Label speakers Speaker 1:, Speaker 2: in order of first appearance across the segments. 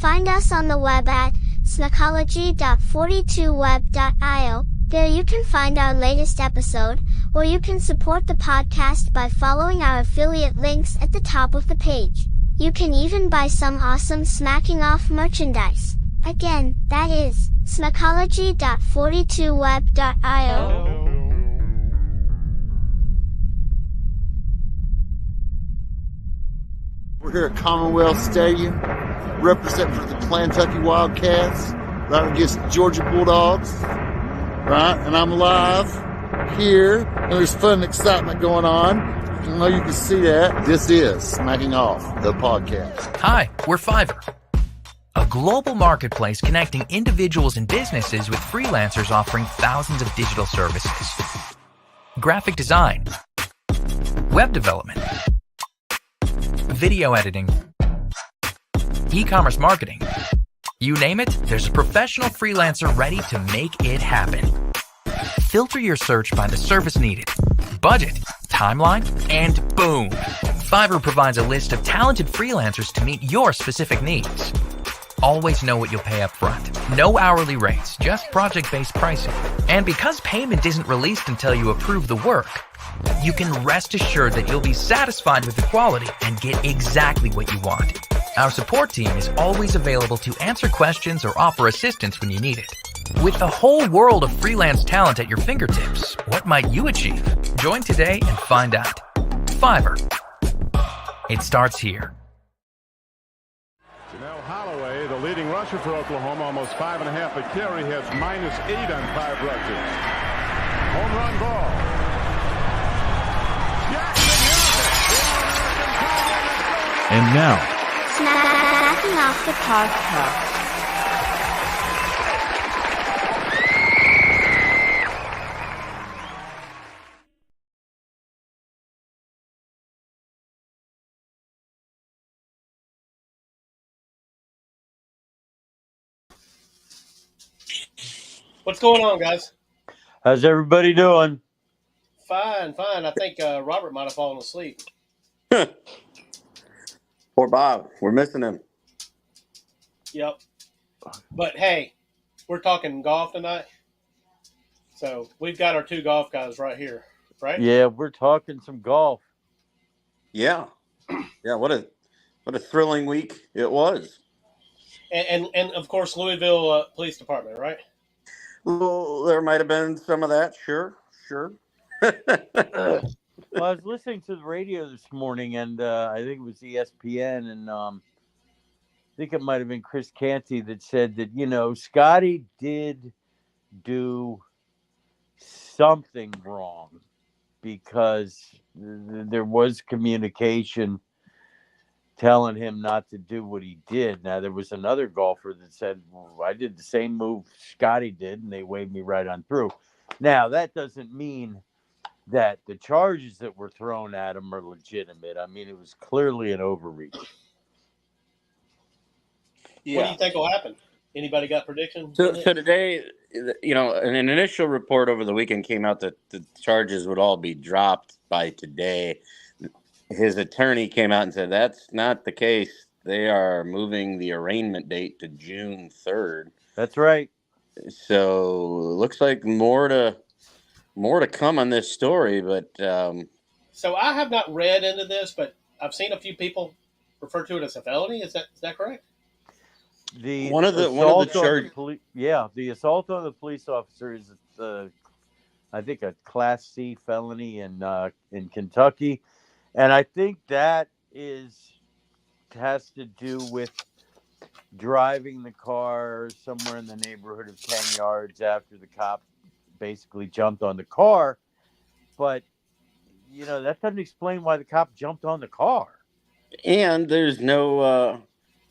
Speaker 1: Find us on the web at smecology.42web.io. There you can find our latest episode, or you can support the podcast by following our affiliate links at the top of the page. You can even buy some awesome Smacking Off merchandise. Again, that is smecology.42web.io.
Speaker 2: We're here at Commonwealth Stadium, representing for the Kentucky Wildcats, right against the Georgia Bulldogs, right? And I'm live here, and there's fun and excitement going on. I know you can see that. This is Smacking Off, the podcast.
Speaker 3: Hi, we're Fiverr, a global marketplace connecting individuals and businesses with freelancers offering thousands of digital services. Graphic design, web development, video editing, e-commerce marketing. You name it, there's a professional freelancer ready to make it happen. Filter your search by the service needed, budget, timeline, and boom! Fiverr provides a list of talented freelancers to meet your specific needs. Always know what you'll pay up front. No hourly rates, just project-based pricing. And because payment isn't released until you approve the work, you can rest assured that you'll be satisfied with the quality and get exactly what you want. Our support team is always available to answer questions or offer assistance when you need it. With the whole world of freelance talent at your fingertips, what might you achieve? Join today and find out. Fiverr. It starts here.
Speaker 4: Holloway, the leading rusher for Oklahoma, almost 5.5 a carry, has -8 on 5 rushes. Home run ball.
Speaker 5: And now,
Speaker 1: Smacking Off the podcast.
Speaker 6: What's going on, guys?
Speaker 5: how's everybody doing?
Speaker 6: Fine. I think Robert might have fallen asleep.
Speaker 7: Poor Bob. We're missing him.
Speaker 6: Yep. But hey, we're talking golf tonight. So we've got our 2 golf guys right here, right?
Speaker 5: Yeah, we're talking some golf.
Speaker 7: Yeah. Yeah, what a thrilling week it was.
Speaker 6: And of course, Louisville Police Department, right?
Speaker 7: Well, there might have been some of that. Sure.
Speaker 5: Well, I was listening to the radio this morning, and I think it was ESPN, and I think it might have been Chris Canty that said that, Scotty did do something wrong because there was communication telling him not to do what he did. Now, there was another golfer that said, well, I did the same move Scotty did, and they waved me right on through. Now, that doesn't mean that the charges that were thrown at him are legitimate. I mean, it was clearly an overreach.
Speaker 7: Yeah.
Speaker 6: What do you think will happen? Anybody got predictions?
Speaker 7: So today, an initial report over the weekend came out that the charges would all be dropped by today. His attorney came out and said that's not the case. They are moving the arraignment date to June 3rd.
Speaker 5: That's right.
Speaker 7: So looks like more to come on this story. But
Speaker 6: so I have not read into this, but I've seen a few people refer to it as a felony. Is that correct?
Speaker 5: The assault on the police officer is I think a Class C felony in Kentucky. And I think that has to do with driving the car somewhere in the neighborhood of 10 yards after the cop basically jumped on the car. But, that doesn't explain why the cop jumped on the car.
Speaker 7: And there's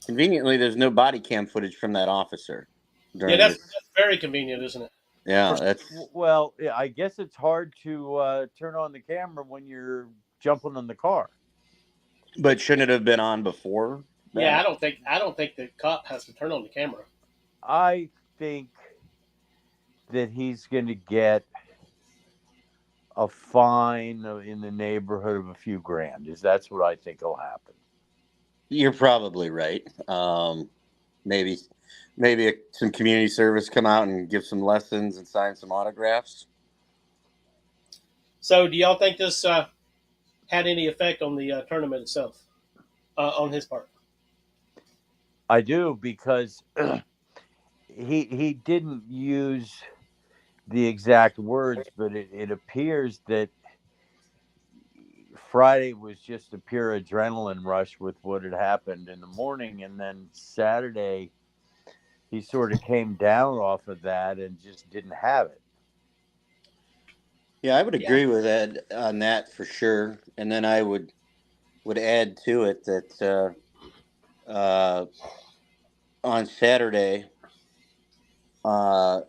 Speaker 7: conveniently, there's no body cam footage from that officer.
Speaker 6: Yeah, that's very convenient, isn't it?
Speaker 7: Yeah.
Speaker 5: Well, I guess it's hard to turn on the camera when you're jumping on the car.
Speaker 7: But shouldn't it have been on before?
Speaker 6: Yeah, I don't think the cop has to turn on the camera.
Speaker 5: I think that he's going to get a fine in the neighborhood of a few grand. That's what I think will happen.
Speaker 7: You're probably right. maybe some community service come out and give some lessons and sign some autographs.
Speaker 6: So, do y'all think this had any effect on the tournament itself, on his part?
Speaker 5: I do, because he didn't use the exact words, but it appears that Friday was just a pure adrenaline rush with what had happened in the morning, and then Saturday he sort of came down off of that and just didn't have it.
Speaker 7: Yeah, I would agree with Ed on that for sure. And then I would add to it that on Saturday, so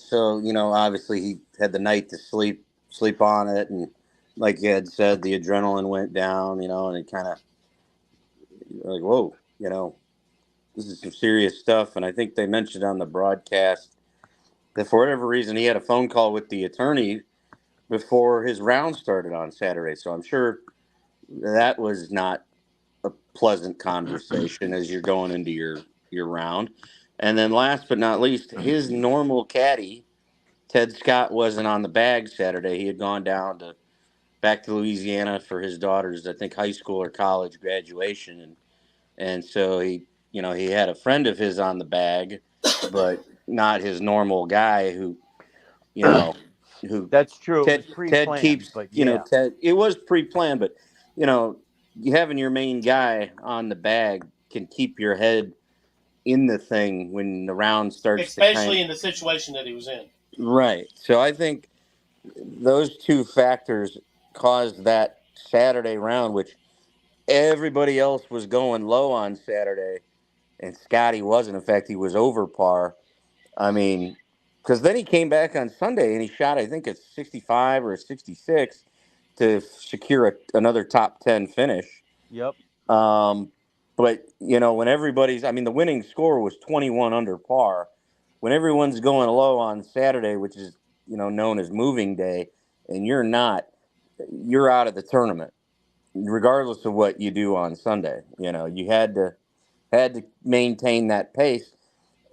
Speaker 7: obviously he had the night to sleep on it, and like Ed said, the adrenaline went down, and it kind of like, whoa, this is some serious stuff. And I think they mentioned on the broadcast that for whatever reason he had a phone call with the attorney before his round started on Saturday. So I'm sure that was not a pleasant conversation as you're going into your round. And then last but not least, his normal caddy, Ted Scott, wasn't on the bag Saturday. He had gone back to Louisiana for his daughter's, I think, high school or college graduation. And so he had a friend of his on the bag, but not his normal guy who
Speaker 5: That's true.
Speaker 7: Ted,
Speaker 5: It was pre-planned,
Speaker 7: keeps,
Speaker 5: but yeah.
Speaker 7: Ted, it was pre-planned, but you having your main guy on the bag can keep your head in the thing when the round starts,
Speaker 6: especially in the situation that he was in.
Speaker 7: Right. So I think those two factors caused that Saturday round, which everybody else was going low on Saturday, and Scotty wasn't. In fact, he was over par. I mean, because then he came back on Sunday and he shot, I think, a 65 or a 66 to secure another top 10 finish.
Speaker 5: Yep.
Speaker 7: But, when the winning score was 21 under par. When everyone's going low on Saturday, which is, known as moving day, and you're out of the tournament, regardless of what you do on Sunday. You had to maintain that pace.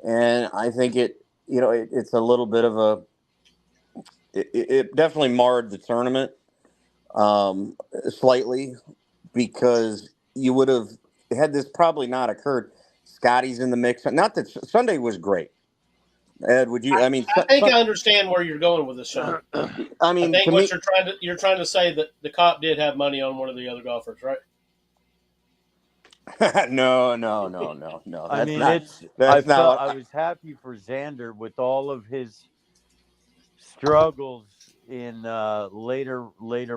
Speaker 7: And I think it's a little bit of it definitely marred the tournament slightly, because you would have had this probably not occurred. Scotty's in the mix. Not that Sunday was great. Ed, would you? I
Speaker 6: think I understand where you're going with this, Sean. I think what you're trying to say that the cop did have money on one of the other golfers, right?
Speaker 7: No.
Speaker 5: I was happy for Xander with all of his struggles in later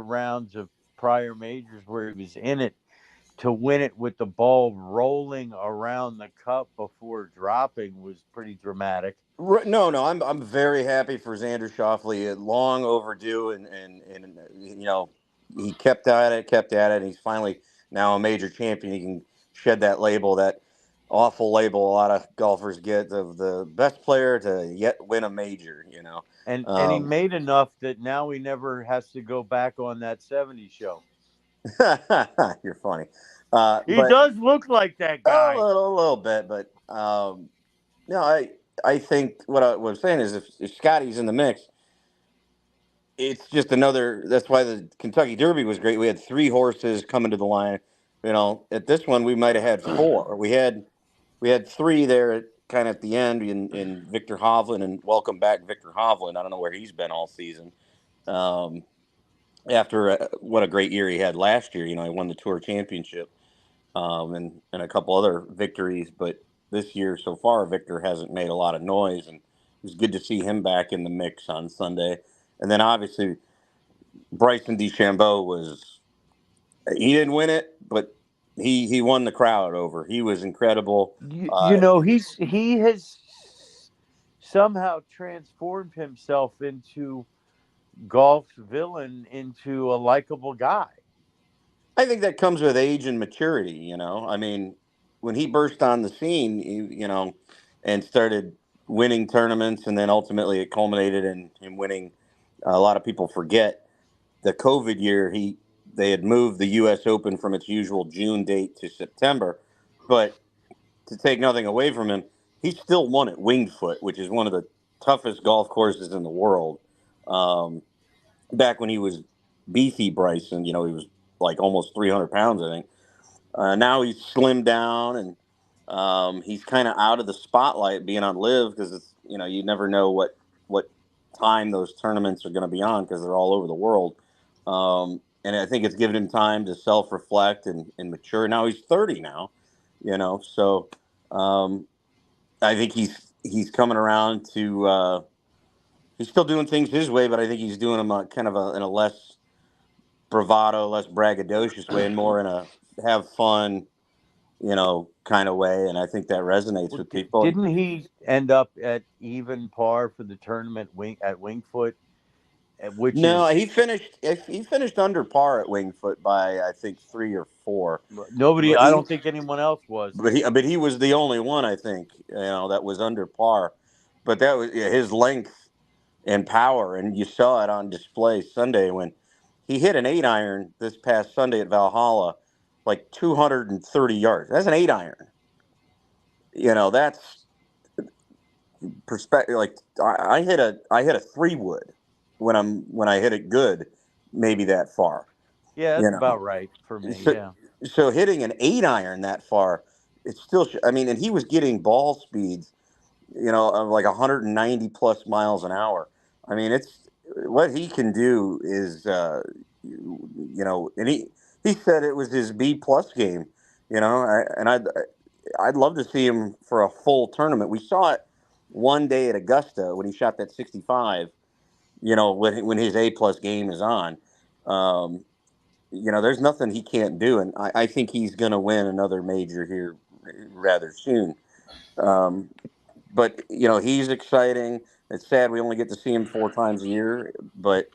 Speaker 5: rounds of prior majors where he was in it, to win it with the ball rolling around the cup before dropping was pretty dramatic.
Speaker 7: No, I'm very happy for Xander Schauffele. Long overdue, and he kept at it, and he's finally now a major champion. He can shed that label, that awful label a lot of golfers get, of the best player to yet win a major.
Speaker 5: And he made enough that now he never has to go back on that 70s show.
Speaker 7: You're funny.
Speaker 5: He does look like that guy.
Speaker 7: A little bit, but no, I think what I'm saying is if Scotty's in the mix, it's just another. That's why the Kentucky Derby was great. We had 3 horses coming to the line. At this one we might have had 4. We had 3 there kind of at the end in Victor Hovland, and welcome back Victor Hovland. I don't know where he's been all season. After what a great year he had last year. He won the Tour Championship and a couple other victories, but this year so far, Victor hasn't made a lot of noise, and it was good to see him back in the mix on Sunday. And then obviously Bryson DeChambeau he didn't win it, but he won the crowd over. He was incredible.
Speaker 5: He has somehow transformed himself into golf's villain, into a likable guy.
Speaker 7: I think that comes with age and maturity. When he burst on the scene, and started winning tournaments, and then ultimately it culminated in him winning. A lot of people forget the COVID year. They had moved the U.S. Open from its usual June date to September, but to take nothing away from him, he still won at Winged Foot, which is one of the toughest golf courses in the world. Back when he was beefy Bryson, he was like almost 300 pounds, I think. Now he's slimmed down, and he's kind of out of the spotlight being on Live because it's you never know what time those tournaments are going to be on because they're all over the world. And I think it's given him time to self-reflect and mature. Now he's 30 now, so I think he's coming around to he's still doing things his way, but I think he's doing them in a less bravado, less braggadocious way, and more in a have fun, kind of way. And I think that resonates with people.
Speaker 5: Didn't he end up at even par for the tournament at Wingfoot?
Speaker 7: He finished under par at Wingfoot by I think 3 or 4.
Speaker 5: I don't think anyone else was.
Speaker 7: But he was the only one, I think, that was under par. But that was his length and power, and you saw it on display Sunday when he hit an 8-iron this past Sunday at Valhalla, like 230 yards. That's an 8-iron. That's perspective. Like I hit a 3-wood when I hit it good, maybe that far.
Speaker 5: Yeah, that's about right for me.
Speaker 7: So hitting an 8-iron that far, it's still. I mean, and he was getting ball speeds, of like 190 plus miles an hour. I mean, it's what he can do is, and he said it was his B+ game, I'd love to see him for a full tournament. We saw it one day at Augusta when he shot that 65. When his A+ game is on, there's nothing he can't do, and I think he's going to win another major here rather soon. But he's exciting. It's sad we only get to see him 4 times a year, but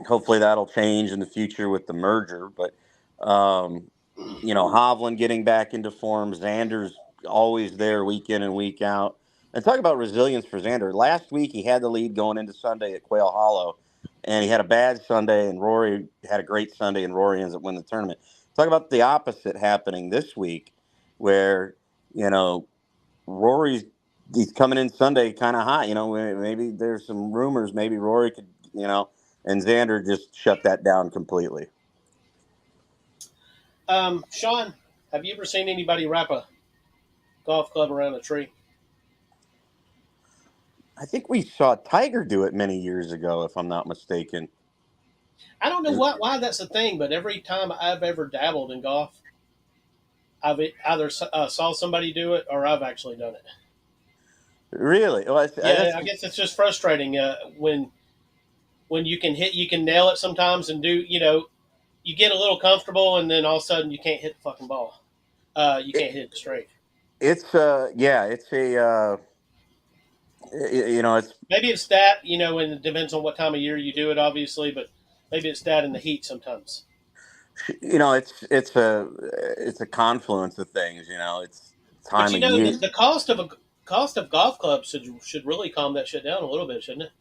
Speaker 7: hopefully that'll change in the future with the merger. But Hovland getting back into form, Xander's always there week in and week out. And talk about resilience for Xander. Last week he had the lead going into Sunday at Quail Hollow, and he had a bad Sunday, and Rory had a great Sunday, and Rory ends up winning the tournament. Talk about the opposite happening this week, where he's coming in Sunday kind of hot. Maybe there's some rumors. Maybe Rory could, and Xander just shut that down completely.
Speaker 6: Sean, have you ever seen anybody wrap a golf club around a tree?
Speaker 7: I think we saw Tiger do it many years ago, if I'm not mistaken.
Speaker 6: I don't know why that's a thing, but every time I've ever dabbled in golf, I've either saw somebody do it or I've actually done it.
Speaker 7: Really? Well,
Speaker 6: I guess it's just frustrating when you can nail it sometimes and do, you get a little comfortable and then all of a sudden you can't hit the fucking ball. You can't hit it straight. It's maybe it's that, and it depends on what time of year you do it, obviously, but maybe it's that in the heat sometimes.
Speaker 7: It's a confluence of things. It's time
Speaker 6: but,
Speaker 7: of year.
Speaker 6: The cost of golf clubs should really calm that shit down a little bit, shouldn't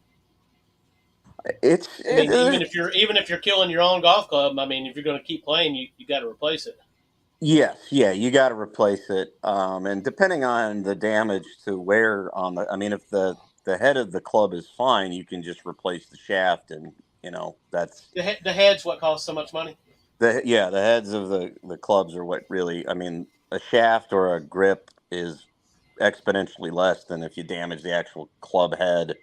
Speaker 6: it? Even if you're killing your own golf club, I mean, if you're going to keep playing, you got to replace it.
Speaker 7: Yes, you got to replace it, and depending on the damage to wear on if the head of the club is fine, you can just replace the shaft, and that's
Speaker 6: the head's what costs so much money.
Speaker 7: The heads of the clubs are what really. I mean, a shaft or a grip is exponentially less than if you damage the actual club head.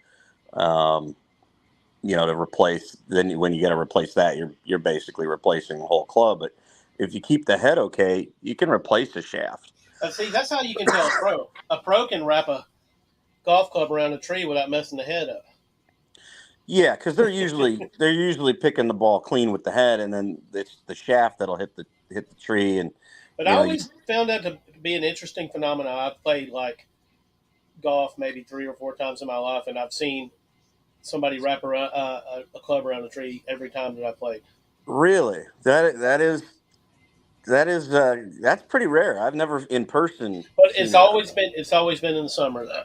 Speaker 7: To replace. Then when you got to replace that, you're basically replacing the whole club. But if you keep the head okay, you can replace the shaft.
Speaker 6: See, that's how you can tell a pro. A pro can wrap a golf club around a tree without messing the head up.
Speaker 7: Yeah, because they're usually picking the ball clean with the head, and then it's the shaft that'll hit the tree.
Speaker 6: But I always found that to be an interesting phenomenon. I've played like golf maybe 3 or 4 times in my life, and I've seen somebody wrap around a club around a tree every time that I played.
Speaker 7: Really, that's pretty rare. I've never in person.
Speaker 6: But it's always been in the summer though.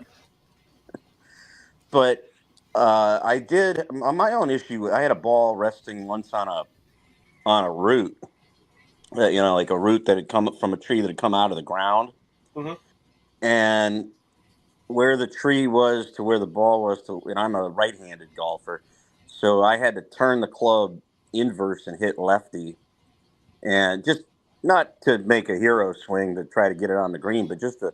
Speaker 7: But I did on my own issue. I had a ball resting once on a root, like a root that had come from a tree that had come out of the ground.
Speaker 6: Mm-hmm.
Speaker 7: And where the tree was to where the ball was and I'm a right-handed golfer, so I had to turn the club inverse and hit lefty, and just not to make a hero swing to try to get it on the green, but just to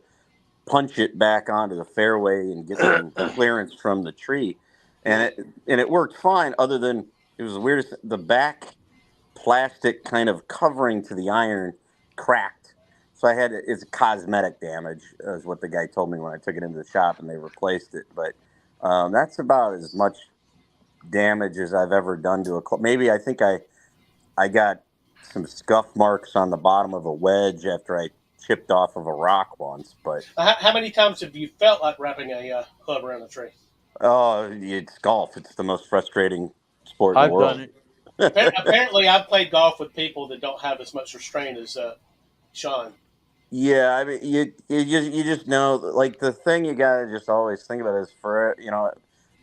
Speaker 7: punch it back onto the fairway and get some clearance from the tree, and it worked fine. Other than it was the weirdest, the back plastic kind of covering to the iron cracked. So it's cosmetic damage, is what the guy told me when I took it into the shop and they replaced it. But that's about as much damage as I've ever done to a club. Maybe I think I got some scuff marks on the bottom of a wedge after I chipped off of a rock once. But
Speaker 6: How many times have you felt like wrapping a club around a tree?
Speaker 7: oh, it's golf. It's the most frustrating sport in the
Speaker 5: I've
Speaker 7: world.
Speaker 5: done it.
Speaker 6: Apparently, I've played golf with people that don't have as much restraint as Sean.
Speaker 7: Yeah, I mean, you just know, like, the thing you gotta just always think about is for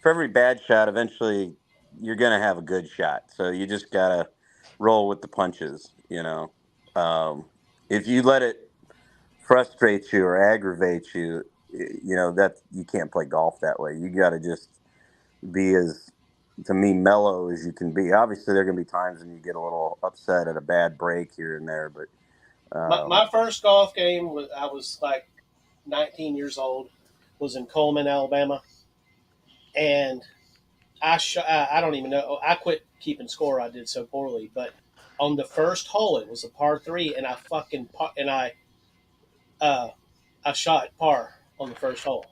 Speaker 7: every bad shot, eventually you're gonna have a good shot. So you just gotta roll with the punches. If you let it frustrate you or aggravate you, that you can't play golf that way. You gotta just be as, to me, mellow as you can be. Obviously, there are gonna be times when you get a little upset at a bad break here and there, but.
Speaker 6: My first golf game I was like 19 years old. Was in Coleman, Alabama, and I don't even know. I quit keeping score. I did so poorly, but on the first hole, it was a par 3, and I shot par on the first hole.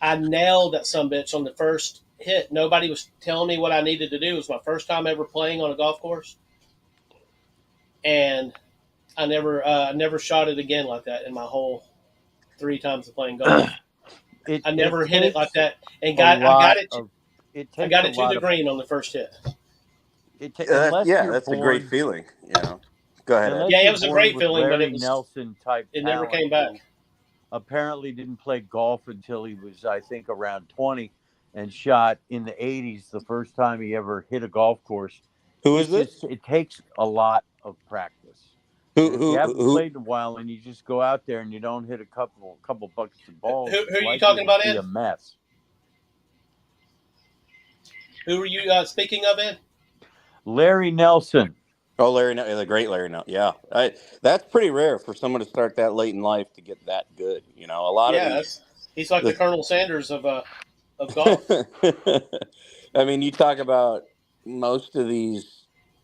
Speaker 6: I nailed that sumbitch on the first hit. Nobody was telling me what I needed to do. It was my first time ever playing on a golf course, and I never shot it again like that in my whole 3 times of playing golf. I never hit it like that, and I got it to the green on the first hit.
Speaker 7: That's a great feeling. Go ahead.
Speaker 6: Yeah, it was a great feeling, but
Speaker 5: Nelson type.
Speaker 6: It never came back.
Speaker 5: Apparently, didn't play golf until he was, I think, around 20, and shot in the 80s the first time he ever hit a golf course.
Speaker 7: Who is this?
Speaker 5: It takes a lot of practice. If you haven't played in a while and you just go out there and you don't hit a couple buckets of balls,
Speaker 6: who are you talking about, Ed?
Speaker 5: A mess.
Speaker 6: Who are you speaking of, Ed?
Speaker 5: Larry Nelson.
Speaker 7: Oh, the great Larry Nelson. Yeah, that's pretty rare for someone to start that late in life to get that good. A lot of these,
Speaker 6: he's like the Colonel Sanders of golf.
Speaker 7: I mean, you talk about most of these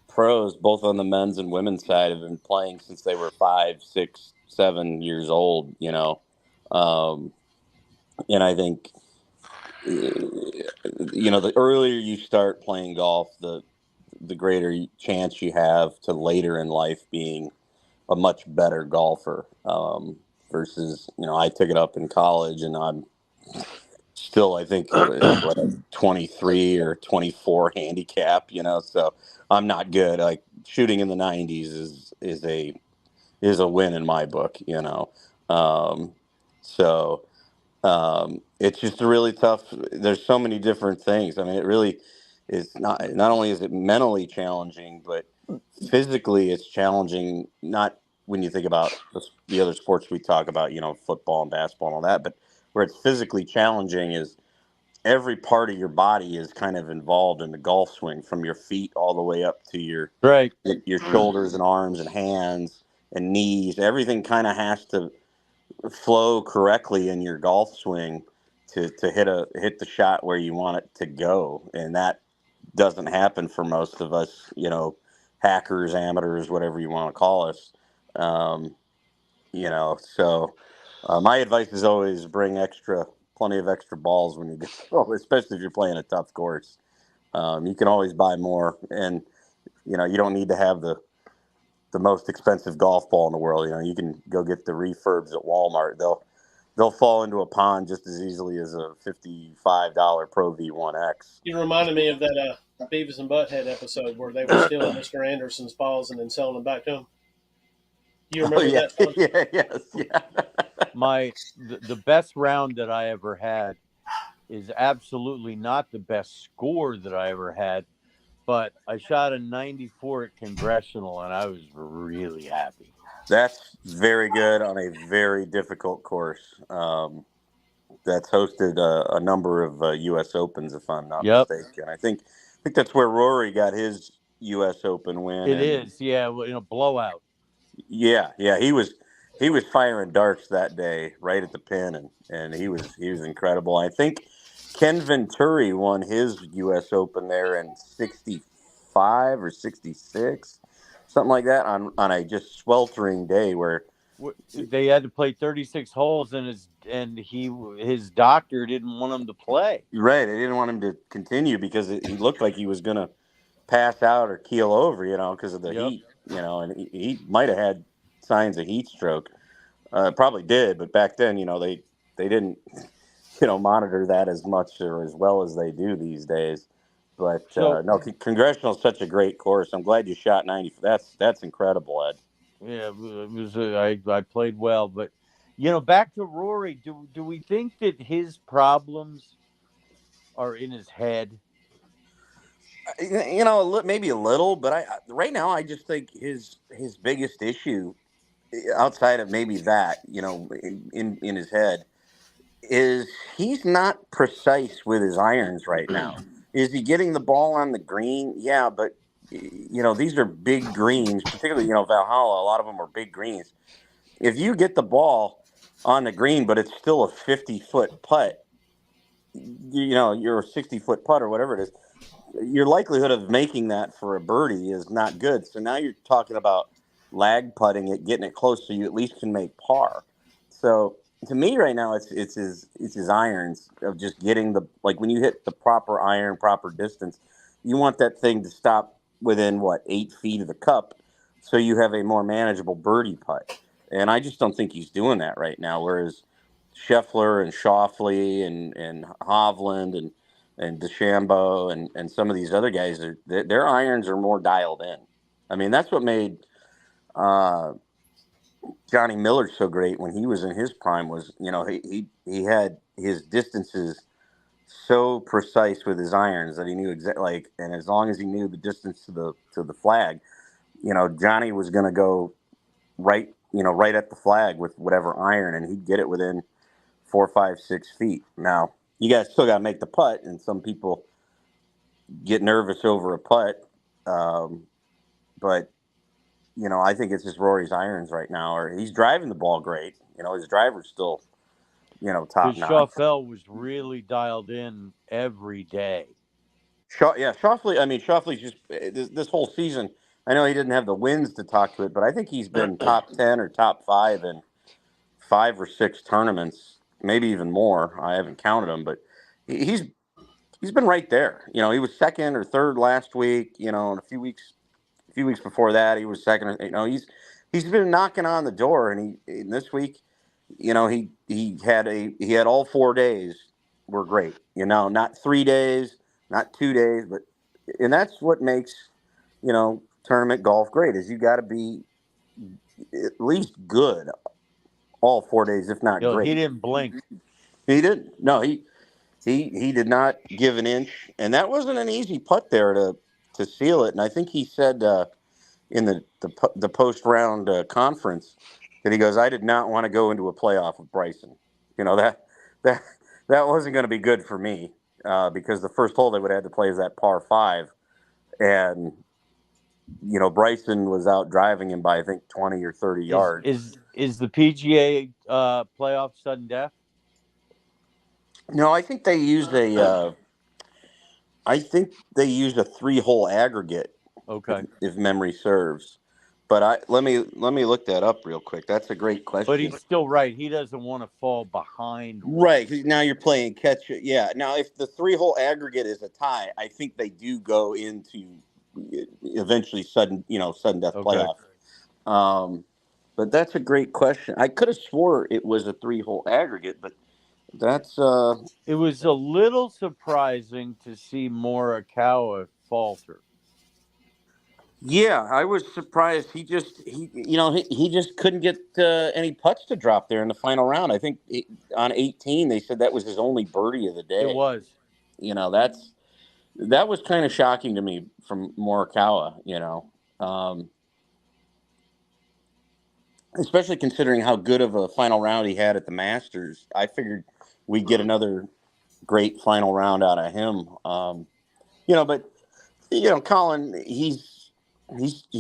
Speaker 7: pros, both on the men's and women's side, have been playing since they were 5, 6, 7 years old. And I think the earlier you start playing golf, the greater chance you have to later in life being a much better golfer, versus, I took it up in college and I'm still, I think, 23 or 24 handicap, so I'm not good. Like, shooting in the 90s is a win in my book, so it's just really tough. There's so many different things. I mean, it really is not only is it mentally challenging, but physically it's challenging. Not when you think about the other sports we talk about, football and basketball and all that, but where it's physically challenging is every part of your body is kind of involved in the golf swing, from your feet all the way up to your shoulders and arms and hands and knees. Everything kind of has to flow correctly in your golf swing to hit the shot where you want it to go, and that doesn't happen for most of us, hackers, amateurs, whatever you want to call us. So my advice is always bring plenty of extra balls when you go, especially if you're playing a tough course. You can always buy more, and you don't need to have the most expensive golf ball in the world. You can go get the refurbs at Walmart. They'll fall into a pond just as easily as a $55 Pro V1X.
Speaker 6: You reminded me of that Beavis and Butthead episode where they were stealing Mr. Anderson's balls and then selling them back to him. You remember that?
Speaker 5: The best round that I ever had is absolutely not the best score that I ever had, but I shot a 94 at Congressional, and I was really happy.
Speaker 7: That's very good on a very difficult course. That's hosted a number of U.S. Opens, if I'm not mistaken. I think that's where Rory got his U.S. Open win.
Speaker 5: It is, yeah, in a blowout.
Speaker 7: Yeah, he was firing darts that day right at the pin, and he was incredible. I think Ken Venturi won his U.S. Open there in '65 or '66, something like that, on a just sweltering day where
Speaker 5: they had to play 36 holes, and his doctor didn't want him to play.
Speaker 7: Right, they didn't want him to continue because he looked like he was going to pass out or keel over, because of the heat, and he might have had signs of heat stroke. Probably did, but back then, they didn't, monitor that as much or as well as they do these days. But no, Congressional is such a great course. I'm glad you shot 90. That's incredible, Ed.
Speaker 5: Yeah, it was. I played well, but back to Rory. Do we think that his problems are in his head?
Speaker 7: Maybe a little, but right now I just think his biggest issue, outside of maybe that, in his head, is he's not precise with his irons right now. Is he getting the ball on the green? Yeah, but these are big greens, particularly Valhalla. A lot of them are big greens. If you get the ball on the green, but it's still a 50-foot putt, you're a 60-foot putt or whatever it is, your likelihood of making that for a birdie is not good. So now you're talking about lag putting it, getting it close so you at least can make par. So to me right now, it's his irons of just getting when you hit the proper iron, proper distance, you want that thing to stop within 8 feet of the cup, so you have a more manageable birdie putt. And I just don't think he's doing that right now. Whereas Scheffler and Schauffele and Hovland and DeChambeau and some of these other guys, their irons are more dialed in. I mean, that's what made Johnny Miller so great when he was in his prime. Was he had his distances so precise with his irons that he knew exactly, and as long as he knew the distance to the flag, Johnny was going to go right at the flag with whatever iron, and he'd get it within 4, 5, 6 feet. Now you guys still got to make the putt, and some people get nervous over a putt, but I think it's just Rory's irons right now, or he's driving the ball great. His driver's still, top notch.
Speaker 5: Schauffele was really dialed in every day.
Speaker 7: Schauffele. I mean, Schauffele's just this whole season. I know he didn't have the wins to talk to it, but I think he's been top 10 or top 5 in 5 or 6 tournaments, maybe even more. I haven't counted them, but he's been right there. He was second or third last week. And a few weeks before that, he was second. He's been knocking on the door, and this week, he had all 4 days were great. Not 3 days, not 2 days, and that's what makes tournament golf great. Is you got to be at least good all 4 days, if not great.
Speaker 5: He didn't blink.
Speaker 7: He didn't. No, he did not give an inch, and that wasn't an easy putt there to seal it. And I think he said in the post round conference that he goes, I did not want to go into a playoff with Bryson. That wasn't going to be good for me because the first hole they would have had to play is that par 5, and Bryson was out driving him by I think 20 or 30 yards.
Speaker 5: Is the PGA playoff sudden death?
Speaker 7: No, I think they used a 3-hole aggregate.
Speaker 5: Okay,
Speaker 7: if memory serves. But let me look that up real quick. That's a great question.
Speaker 5: But he's still right. He doesn't want to fall behind.
Speaker 7: Right. Now you're playing catch. Yeah. Now, if the 3-hole aggregate is a tie, I think they do go into eventually sudden death playoff. But that's a great question. I could have swore it was a 3-hole aggregate, but that's
Speaker 5: It was a little surprising to see Morikawa falter.
Speaker 7: Yeah, I was surprised. He just couldn't get any putts to drop there in the final round. I think on 18 they said that was his only birdie of the day.
Speaker 5: It was.
Speaker 7: that was kind of shocking to me from Morikawa, especially considering how good of a final round he had at the Masters. I figured we'd get another great final round out of him. But Colin, he's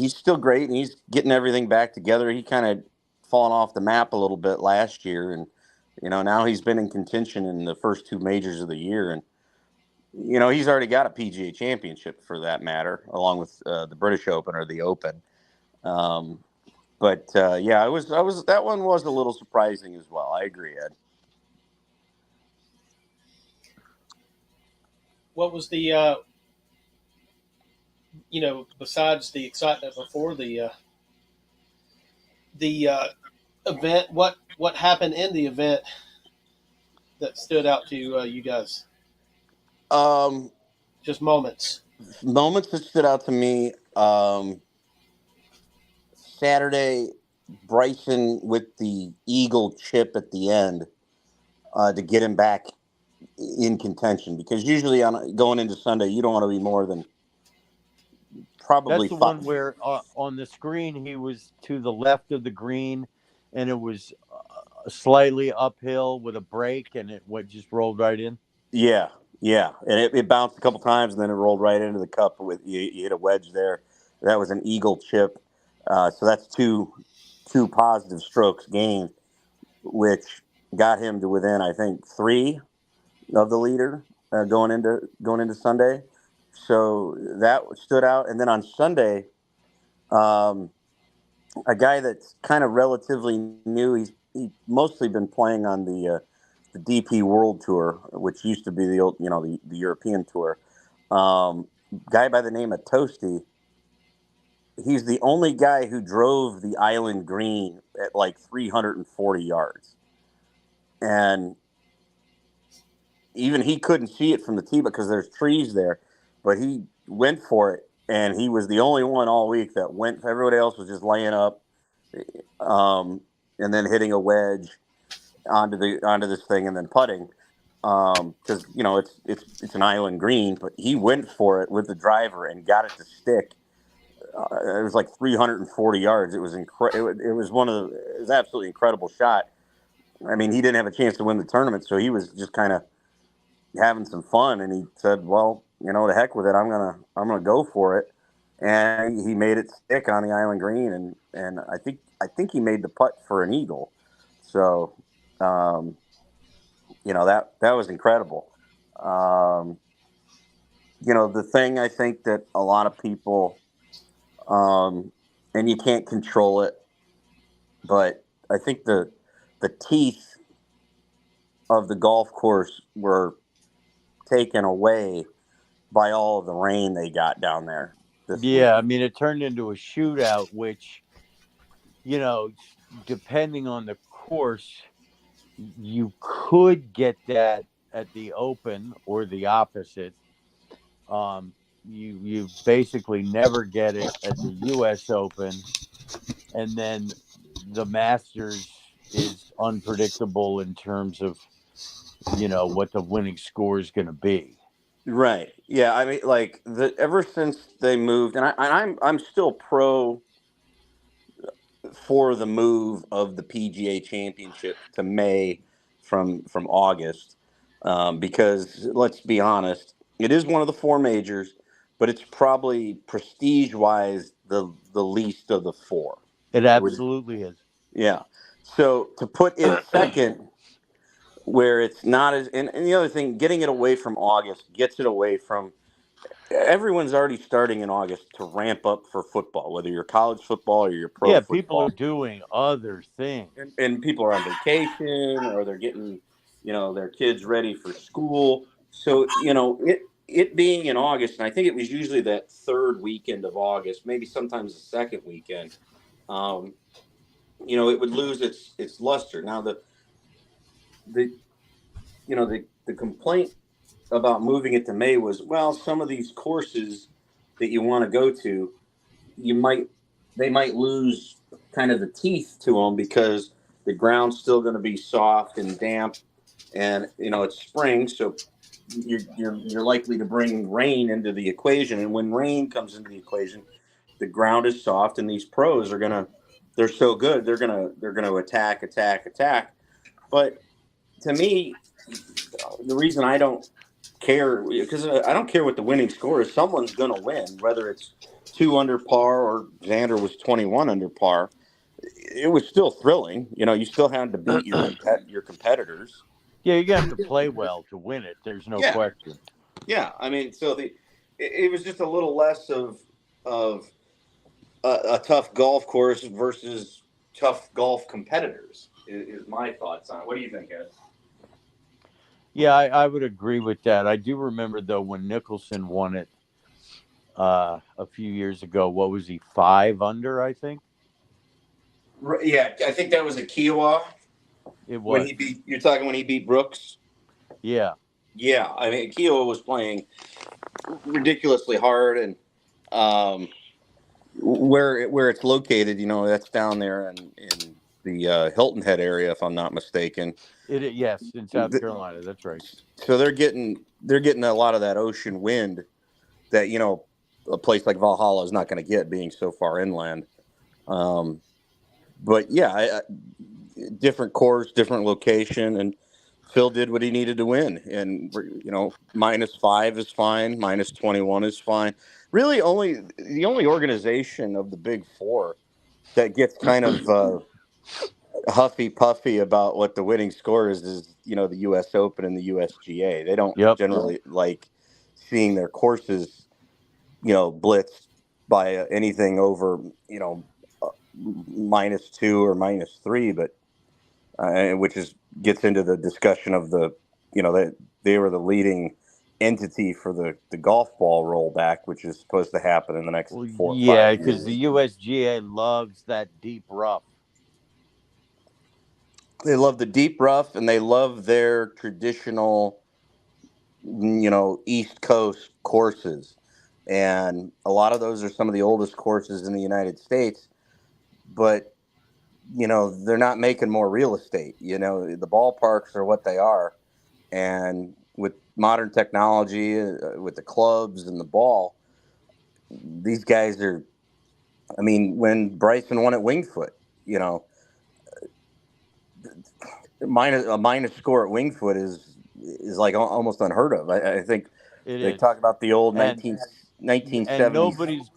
Speaker 7: still great, and he's getting everything back together. He kind of fallen off the map a little bit last year, and now he's been in contention in the first two majors of the year, and he's already got a PGA Championship for that matter, along with the British Open or the Open. Yeah, I was that one was a little surprising as well. I agree, Ed.
Speaker 6: What was the besides the excitement before the event, what happened in the event that stood out to you guys? Just moments
Speaker 7: that stood out to me. Saturday, Bryson with the eagle chip at the end to get him back in contention, because usually going into Sunday, you don't want to be more than probably
Speaker 5: That's the one where on the screen he was to the left of the green, and it was slightly uphill with a break, and it just rolled right in.
Speaker 7: Yeah, and it bounced a couple times, and then it rolled right into the cup. With you hit a wedge there. That was an eagle chip, so that's two positive strokes gained, which got him to within, I think, 3 of the leader going into Sunday. So that stood out. And then on Sunday, a guy that's kind of relatively new. He's mostly been playing on the DP World Tour, which used to be the old, the European Tour. Guy by the name of Toasty. He's the only guy who drove the island green at like 340 yards. And even he couldn't see it from the tee because there's trees there, but he went for it, and he was the only one all week that went. Everybody else was just laying up, and then hitting a wedge onto this thing and then putting, because it's an island green, but he went for it with the driver and got it to stick. It was like 340 yards. It was it was absolutely incredible shot. I mean, he didn't have a chance to win the tournament, so he was just kind of having some fun, and he said, well, the heck with it, I'm gonna go for it. And he made it stick on the island green, and I think he made the putt for an eagle. So that was incredible. The thing I think that a lot of people, and you can't control it, but I think the teeth of the golf course were taken away by all of the rain they got down there this week.
Speaker 5: I mean, it turned into a shootout, which, depending on the course, you could get that at the Open or the opposite. You basically never get it at the U.S. Open, and then the Masters is unpredictable in terms of what the winning score is going to be.
Speaker 7: Right. Yeah. I mean, like ever since they moved, and I'm still pro for the move of the PGA Championship to May from August, because let's be honest, it is one of the 4 majors, but it's probably prestige wise the least of the 4.
Speaker 5: It absolutely is.
Speaker 7: Yeah. So to put it second, where it's not as, and the other thing, getting it away from August gets it away from, everyone's already starting in August to ramp up for football, whether you're college football or you're pro football.
Speaker 5: People are doing other things.
Speaker 7: And people are on vacation, or they're getting, their kids ready for school. So, it being in August, and I think it was usually that 3rd weekend of August, maybe sometimes the 2nd weekend, it would lose its luster. Now, the complaint about moving it to May was, well, some of these courses that you want to go to, they might lose kind of the teeth to them because the ground's still going to be soft and damp, and it's spring, so you're likely to bring rain into the equation, and when rain comes into the equation, the ground is soft, and these pros they're so good, they're gonna attack. But to me, the reason I don't care, because I don't care what the winning score is. Someone's going to win, whether it's 2 under par or Xander was 21 under par. It was still thrilling. You still had to beat your competitors.
Speaker 5: Yeah, you have to play well to win it. There's no question.
Speaker 7: Yeah, I mean, so it was just a little less of a tough golf course versus tough golf competitors. Is my thoughts on it. What do you think, Ed?
Speaker 5: Yeah, I would agree with that. I do remember, though, when Nicholson won it a few years ago. What was he, 5 under, I think?
Speaker 7: Yeah, I think that was a Kiowa.
Speaker 5: It was.
Speaker 7: You're talking when he beat Brooks?
Speaker 5: Yeah.
Speaker 7: Yeah, I mean, Kiowa was playing ridiculously hard, and where it's located, that's down there in the Hilton Head area, if I'm not mistaken.
Speaker 5: Yes, in South Carolina, that's right.
Speaker 7: So they're getting a lot of that ocean wind that a place like Valhalla is not going to get, being so far inland. But yeah, different course, different location, and Phil did what he needed to win. And -5 is fine, -21 is fine. Really, the only organization of the Big Four that gets kind of huffy puffy about what the winning score is the U.S. Open and the USGA. They don't generally like seeing their courses blitzed by anything over -2 or -3, but which gets into the discussion of that they were the leading entity for the golf ball rollback, which is supposed to happen in the next 4 or 5 years.
Speaker 5: Yeah, because the USGA loves that deep rough.
Speaker 7: They love the deep rough, and they love their traditional, East Coast courses. And a lot of those are some of the oldest courses in the United States. But, they're not making more real estate. The ballparks are what they are. And with modern technology, with the clubs and the ball, these guys are, I mean, when Bryson won at Wingfoot, a minus score at Wingfoot is like almost unheard of. I think they talk about the old 1970s.
Speaker 5: And nobody's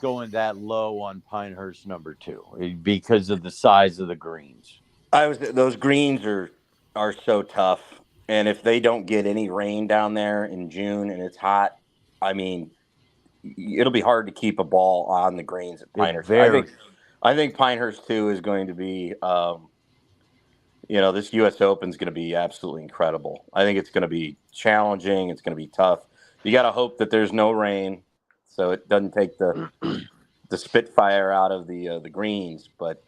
Speaker 5: going that low on Pinehurst number 2 because of the size of the greens.
Speaker 7: Those greens are so tough, and if they don't get any rain down there in June and it's hot, I mean, it'll be hard to keep a ball on the greens at Pinehurst. I think Pinehurst 2 is going to be, this U.S. Open is going to be absolutely incredible. I think it's going to be challenging. It's going to be tough. You got to hope that there's no rain, so it doesn't take the spitfire out of the greens. But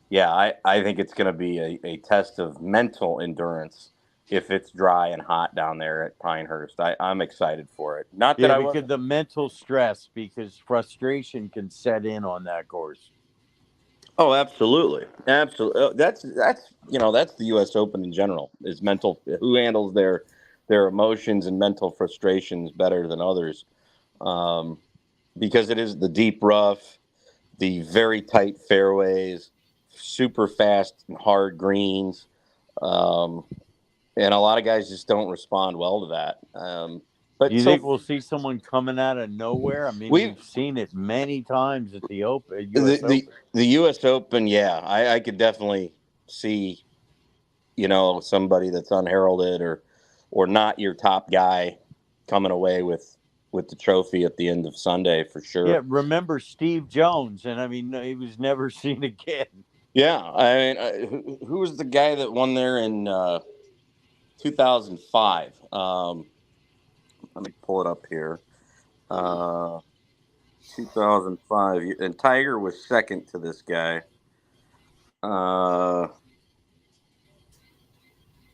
Speaker 7: yeah, I think it's going to be a test of mental endurance if it's dry and hot down there at Pinehurst. I'm excited for it. Not that
Speaker 5: because the mental stress, because frustration can set in on that course.
Speaker 7: Oh, absolutely. That's the U.S. Open in general, is mental. Who handles their emotions and mental frustrations better than others? Because it is the deep rough, the very tight fairways, super fast and hard greens, and a lot of guys just don't respond well to that. But
Speaker 5: do you think we'll see someone coming out of nowhere? I mean, we've seen it many times at the Open.
Speaker 7: The U.S. Open, yeah, I could definitely see, somebody that's unheralded or not your top guy coming away with the trophy at the end of Sunday for sure.
Speaker 5: Yeah, remember Steve Jones, and I mean, he was never seen again.
Speaker 7: Yeah, I mean, who was the guy that won there in 2005? Let me pull it up here. 2005, and Tiger was second to this guy.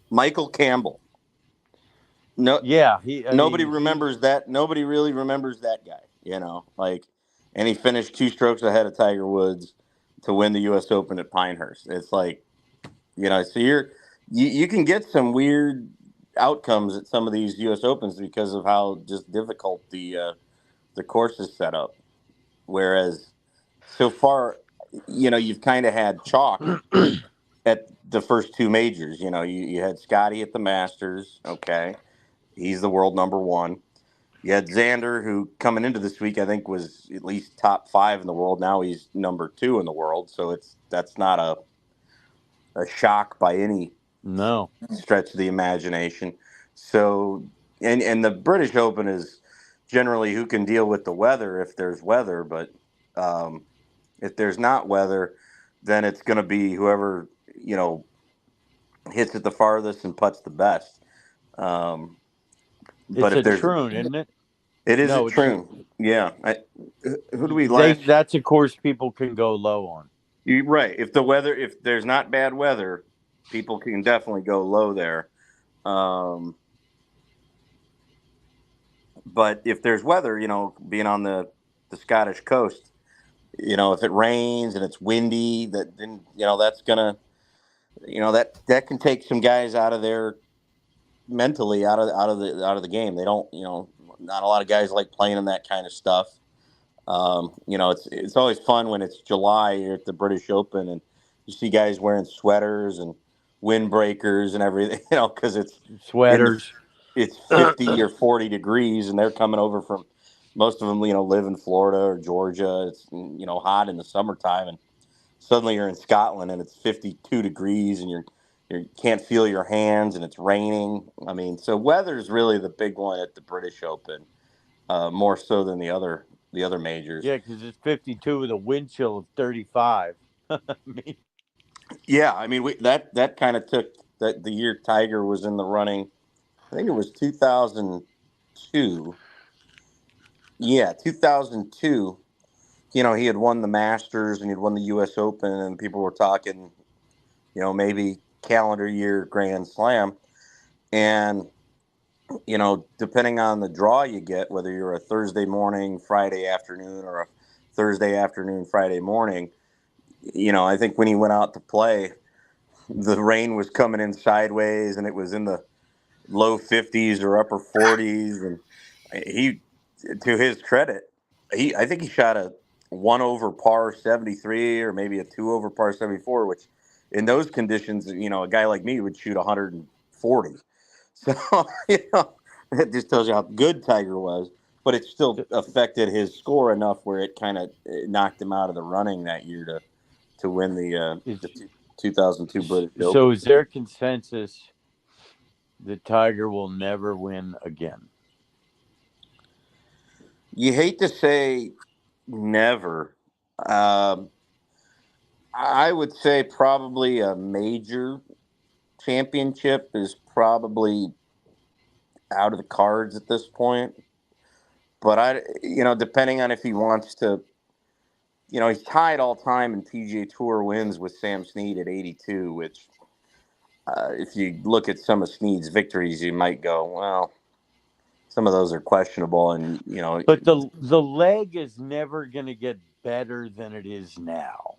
Speaker 7: Michael Campbell. No,
Speaker 5: yeah,
Speaker 7: nobody remembers that. Nobody really remembers that guy. And he finished 2 strokes ahead of Tiger Woods to win the U.S. Open at Pinehurst. It's like, so you can get some weird outcomes at some of these U.S. Opens because of how just difficult the course is set up. Whereas so far, you've kind of had chalk at the first two majors. You had Scotty at the Masters. Okay, he's the world number one. You had Xander, who coming into this week, I think, was at least top 5 in the world. Now he's number 2 in the world. So that's not a shock by any stretch of the imagination. So, and the British Open is generally who can deal with the weather if there's weather. But if there's not weather, then it's going to be whoever, hits it the farthest and putts the best. But if there's
Speaker 5: Troon, isn't it?
Speaker 7: It is a Troon. Yeah. Who do we like?
Speaker 5: That's a course people can go low on.
Speaker 7: You're right. If there's not bad weather, people can definitely go low there. But if there's weather, being on the Scottish coast, if it rains and it's windy, then that's gonna, that can take some guys out of there mentally out of the game. They don't, not a lot of guys like playing in that kind of stuff. It's always fun when it's July at the British Open and you see guys wearing sweaters and windbreakers and everything, because it's
Speaker 5: sweaters.
Speaker 7: It's 50 or 40 degrees and they're coming over from, most of them, live in Florida or Georgia. It's, hot in the summertime and suddenly you're in Scotland and it's 52 degrees and you can't feel your hands and it's raining. I mean, so weather's really the big one at the British Open, more so than the other majors.
Speaker 5: Yeah, because it's 52 with a wind chill of 35.
Speaker 7: Yeah, I mean, that kind of took that the year Tiger was in the running. I think it was 2002. Yeah, 2002. He had won the Masters and he'd won the U.S. Open, and people were talking, maybe calendar year Grand Slam. And, depending on the draw you get, whether you're a Thursday morning, Friday afternoon, or a Thursday afternoon, Friday morning, I think when he went out to play, the rain was coming in sideways and it was in the low 50s or upper 40s. And he, to his credit, I think he shot a 1 over par 73 or maybe a 2 over par 74, which in those conditions, a guy like me would shoot 140. So, it just tells you how good Tiger was, but it still affected his score enough where it kind of knocked him out of the running that year to win the 2002 British Open.
Speaker 5: So is there consensus that Tiger will never win again?
Speaker 7: You hate to say never. I would say probably a major championship is probably out of the cards at this point. But depending on if he wants to, he's tied all time in PGA Tour wins with Sam Snead at 82, which if you look at some of Snead's victories, you might go, well, some of those are questionable, and
Speaker 5: But the leg is never going to get better than it is now.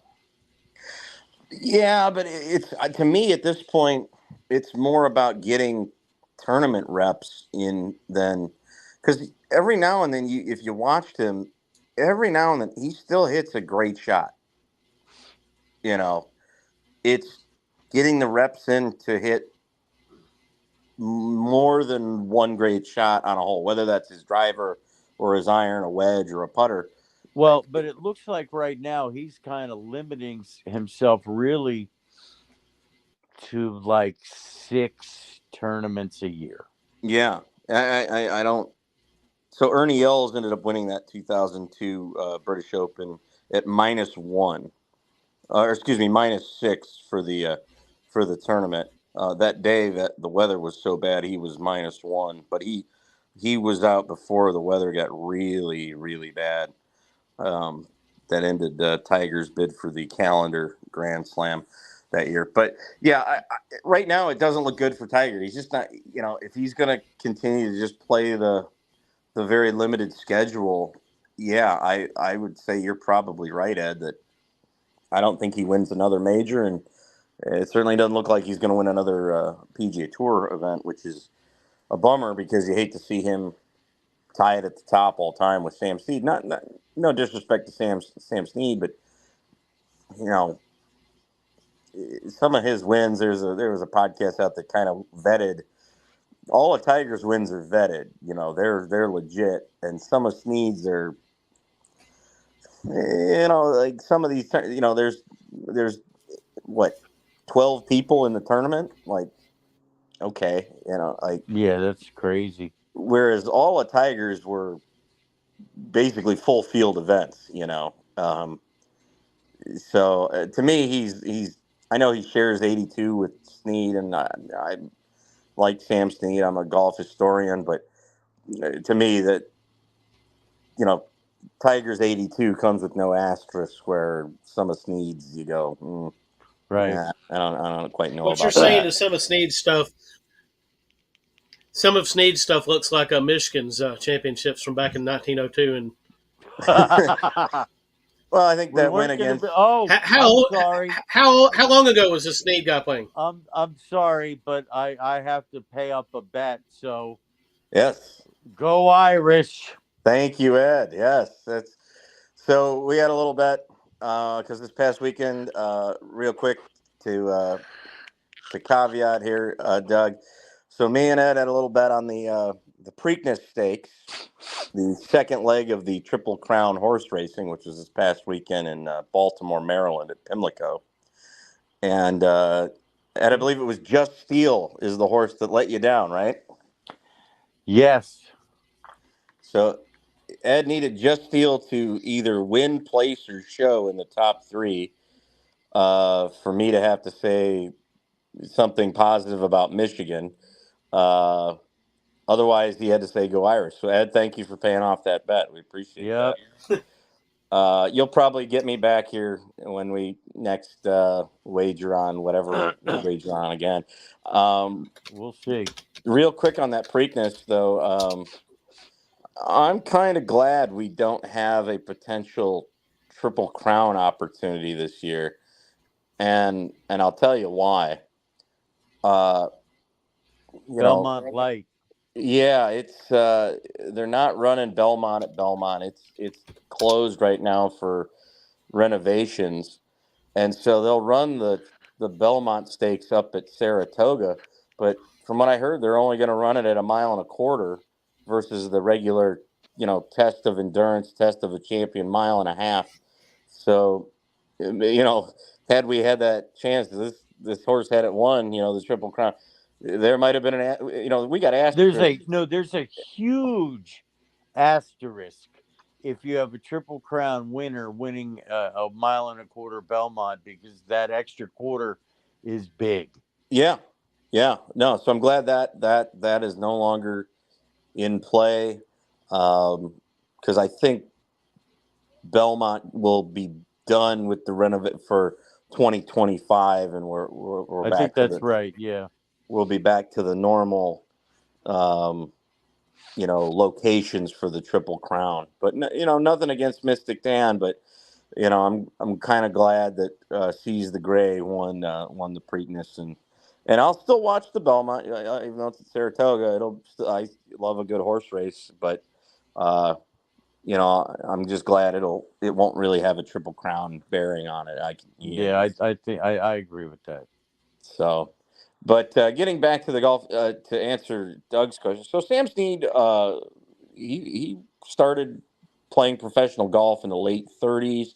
Speaker 7: Yeah, but it's to me at this point, it's more about getting tournament reps in than, because every now and then if you watched him, every now and then he still hits a great shot. It's getting the reps in to hit more than one great shot on a hole, whether that's his driver or his iron, a wedge or a putter.
Speaker 5: Well, but it looks like right now he's kind of limiting himself really to like 6 tournaments a year.
Speaker 7: Yeah, I don't. So Ernie Els ended up winning that 2002 British Open at -1, or excuse me, -6 for the tournament. That day that the weather was so bad, he was -1, but he was out before the weather got really, really bad. That ended Tiger's bid for the calendar Grand Slam that year. But yeah, right now it doesn't look good for Tiger. He's just not, if he's going to continue to just play the very limited schedule, yeah, I would say you're probably right, Ed, that I don't think he wins another major, and it certainly doesn't look like he's going to win another PGA Tour event, which is a bummer because you hate to see him tie it at the top all time with Sam Snead. Not no disrespect to Sam Snead, but you know, some of his wins. There was a podcast out that kind of vetted all of Tiger's wins are vetted. You know, they're legit, and some of Snead's are, you know, like some of these. You know, there's what 12 people in the tournament. Like, okay, you know, like
Speaker 5: Yeah, that's crazy.
Speaker 7: whereas all of Tiger's were basically full field events. You know, so to me, he's. I know he shares 82 with Snead, and I like Sam Snead. I'm a golf historian, but to me, that you know, Tiger's 82 comes with no asterisk. Where some of Snead's, you go,
Speaker 5: Right.
Speaker 7: yeah, I don't quite know
Speaker 6: What you're
Speaker 7: about
Speaker 6: saying
Speaker 7: that.
Speaker 6: is some of Snead's stuff. Some of Snead's stuff looks like Michigan's championships from back in 1902. And
Speaker 7: Well, I think
Speaker 5: We
Speaker 7: that win
Speaker 5: weren't going to
Speaker 7: against.
Speaker 5: be. Oh, I'm sorry.
Speaker 6: how long ago was the Snead guy playing?
Speaker 5: I'm sorry, but I have to pay up a bet. So
Speaker 7: Yes,
Speaker 5: go Irish.
Speaker 7: thank you, Ed. Yes, that's. So we had a little bet because this past weekend, real quick to caveat here, Doug. So me and Ed had a little bet on the Preakness Stakes, the second leg of the Triple Crown horse racing, which was this past weekend in Baltimore, Maryland at Pimlico. And Ed, I believe it was Just Steel is the horse that let you down, right?
Speaker 5: Yes.
Speaker 7: So Ed needed Just Steel to either win, place, or show in the top three for me to have to say something positive about Michigan. Otherwise, he had to say go Irish. So, Ed, thank you for paying off that bet. We appreciate
Speaker 5: Yep.
Speaker 7: that. You'll probably get me back here when we next wager on whatever we wager on again.
Speaker 5: We'll see.
Speaker 7: Real quick on that Preakness, though, I'm kind of glad we don't have a potential Triple Crown opportunity this year, and I'll tell you why. Uh,
Speaker 5: Belmont Light.
Speaker 7: Yeah, it's they're not running Belmont at Belmont. It's closed right now for renovations, and so they'll run the Belmont Stakes up at Saratoga. But from what I heard, they're only going to run it at 1.25 miles versus the regular, test of endurance, test of a champion 1.5 miles. So, had we had that chance, this horse had it won, the Triple Crown. There might have been we got asked.
Speaker 5: There's a huge asterisk if you have a Triple Crown winner winning a 1.25 miles Belmont, because that extra quarter is big.
Speaker 7: Yeah. No, so I'm glad that is no longer in play, because I think Belmont will be done with the renovate for 2025, and we're
Speaker 5: I
Speaker 7: back.
Speaker 5: think that's right. Yeah, we'll
Speaker 7: be back to the normal, locations for the Triple Crown. But nothing against Mystic Dan, but I'm kind of glad that Seize the Gray won the Preakness, and I'll still watch the Belmont, even though it's at Saratoga. I love a good horse race, but I'm just glad it won't really have a Triple Crown bearing on it.
Speaker 5: I think I agree with that.
Speaker 7: So, but getting back to the golf, to answer Doug's question. So Sam Snead, he started playing professional golf in the late 30s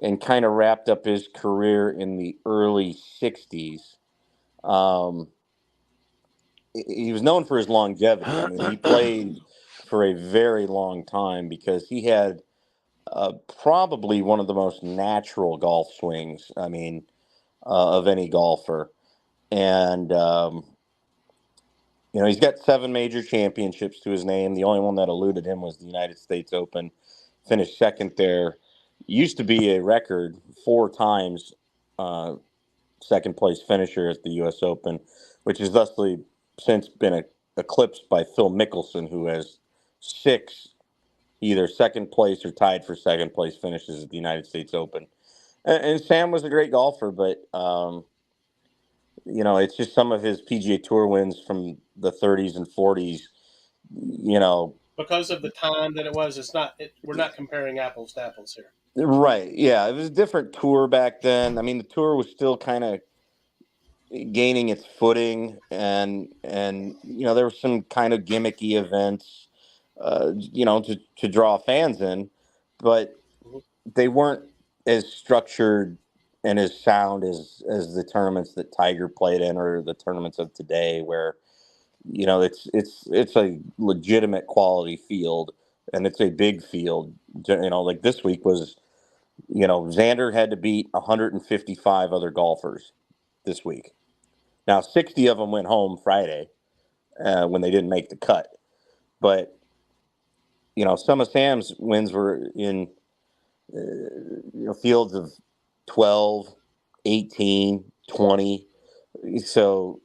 Speaker 7: and kind of wrapped up his career in the early 60s. He was known for his longevity. I mean, he played for a very long time because he had probably one of the most natural golf swings, of any golfer. And, he's got 7 major championships to his name. The only one that eluded him was the United States Open. Finished second there. Used to be a record 4 times second place finisher at the U.S. Open, which has thusly since been eclipsed by Phil Mickelson, who has 6 either second place or tied for second place finishes at the United States Open. And Sam was a great golfer, but it's just some of his PGA Tour wins from the 30s and 40s.
Speaker 6: Because of the time that it was, we're not comparing apples to apples here.
Speaker 7: Right. Yeah, it was a different tour back then. I mean, the tour was still kind of gaining its footing, and there were some kind of gimmicky events, to draw fans in, but they weren't as structured and as sound as the tournaments that Tiger played in, or the tournaments of today, where it's a legitimate quality field, and it's a big field. Like this week was, Xander had to beat 155 other golfers this week. Now 60 of them went home Friday when they didn't make the cut, but some of Sam's wins were in fields of 12, 18, 20. So,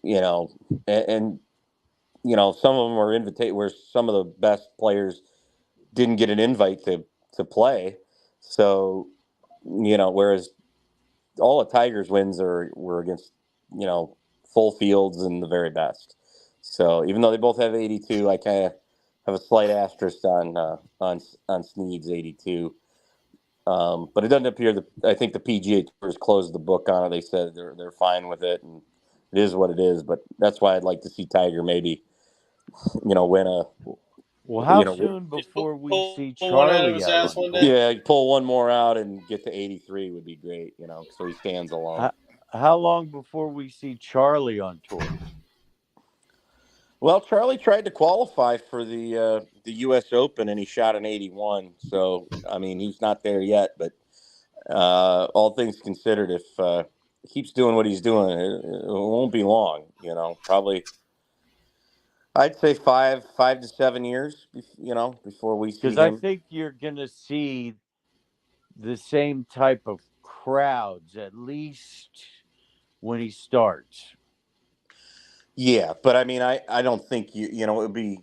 Speaker 7: and some of them are where some of the best players didn't get an invite to play. So, whereas all of Tiger's wins were against, full fields and the very best. So even though they both have 82, I kind of have a slight asterisk on Snead's 82. But it doesn't appear that I think the PGA Tour closed the book on it. They said they're fine with it, and it is what it is. But that's why I'd like to see Tiger maybe, win a.
Speaker 5: Well, how soon before we see Charlie out?
Speaker 7: Yeah, pull one more out and get to 83 would be great. So he stands alone.
Speaker 5: How long before we see Charlie on tour?
Speaker 7: Well, Charlie tried to qualify for the U.S. Open, and he shot an 81. So, I mean, he's not there yet. But all things considered, if he keeps doing what he's doing, it won't be long. Probably, I'd say 5 to 7 years. Before we see him.
Speaker 5: Because I think you're going to see the same type of crowds at least when he starts.
Speaker 7: Yeah, but I mean, I don't think it would be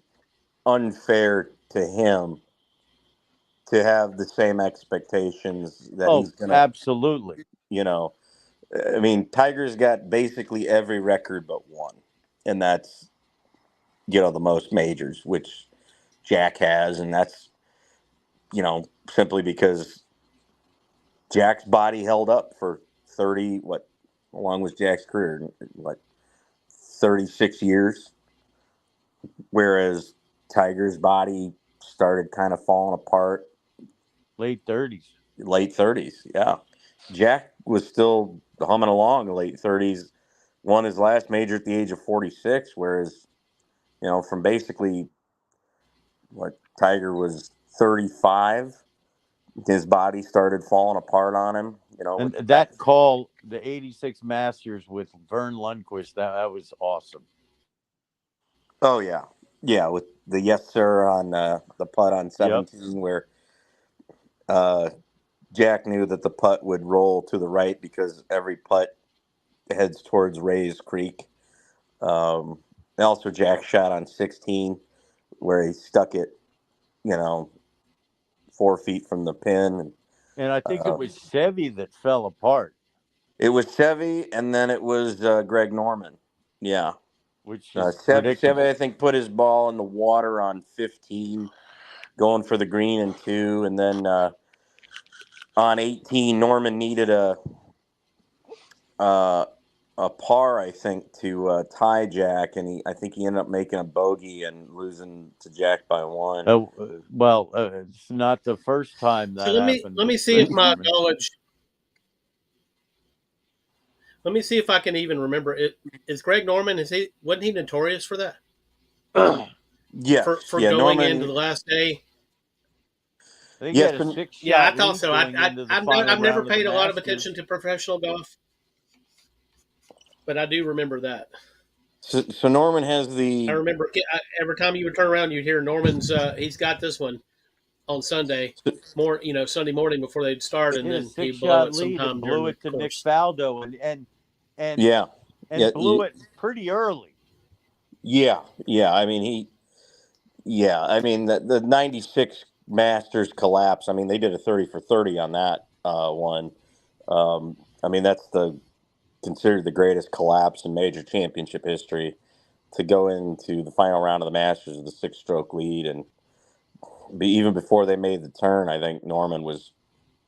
Speaker 7: unfair to him to have the same expectations that he's going to.
Speaker 5: Absolutely.
Speaker 7: I mean, Tiger's got basically every record but one, and that's the most majors, which Jack has, and that's simply because Jack's body held up for 30. How long was Jack's career? 36 years, whereas Tiger's body started kind of falling apart.
Speaker 5: Late 30s.
Speaker 7: Yeah. Jack was still humming along in the late 30s, won his last major at the age of 46, whereas, from basically Tiger was 35, his body started falling apart on him.
Speaker 5: And that call, the 86 Masters with Vern Lundquist, that was awesome.
Speaker 7: Oh, yeah. Yeah, with the yes, sir on the putt on 17, where Jack knew that the putt would roll to the right because every putt heads towards Rays Creek. Also, Jack shot on 16, where he stuck it, 4 feet from the pin.
Speaker 5: And I think it was Seve that fell apart.
Speaker 7: It was Seve, and then it was Greg Norman. Yeah.
Speaker 5: Which is
Speaker 7: Seve, I think, put his ball in the water on 15, going for the green and 2. And then on 18, Norman needed a par, I think, to tie Jack, and I think he ended up making a bogey and losing to Jack by 1.
Speaker 5: It's not the first time that happened.
Speaker 6: Let me see if my knowledge. Let me see if I can even remember it. Is Greg Norman? Wasn't he notorious for that?
Speaker 7: Yeah,
Speaker 6: for going
Speaker 7: Norman,
Speaker 6: into the last day.
Speaker 5: I
Speaker 6: thought so. I've never paid a lot of attention to professional golf, but I do remember that.
Speaker 7: So Norman has the.
Speaker 6: I remember every time you would turn around, you'd hear Norman's. He's got this one on Sunday, Sunday morning before they'd start, and then he blew it sometime.
Speaker 5: Blew it to Nick Faldo, and blew it pretty early.
Speaker 7: Yeah. I mean the 96 Masters collapse. I mean, they did a 30 for 30 on that one. I mean, that's the considered the greatest collapse in major championship history, to go into the final round of the Masters with a 6-stroke lead. And even before they made the turn, I think Norman was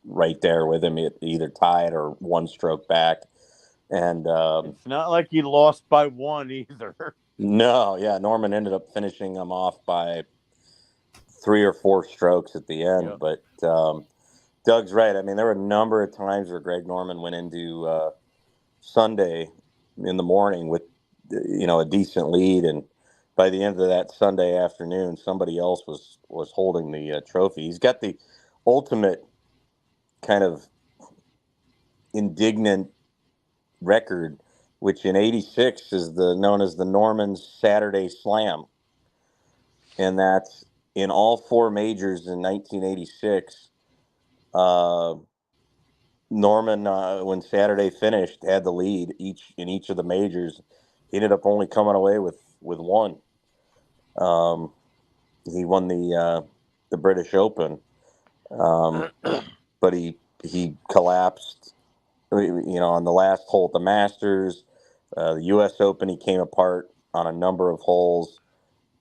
Speaker 7: right there with him, either tied or 1 stroke back. And
Speaker 5: it's not like he lost by 1 either.
Speaker 7: No, yeah, Norman ended up finishing him off by 3 or 4 strokes at the end.
Speaker 5: Yep.
Speaker 7: But Doug's right. I mean, there were a number of times where Greg Norman went into Sunday in the morning with, a decent lead, and by the end of that Sunday afternoon, somebody else was holding the trophy. He's got the ultimate kind of indignant record, which in '86 is known as the Norman Saturday Slam, and that's in all 4 majors in 1986. Norman, when Saturday finished, had the lead in each of the majors. He ended up only coming away with 1. He won the British Open, but he collapsed. On the last hole at the Masters, the U.S. Open, he came apart on a number of holes,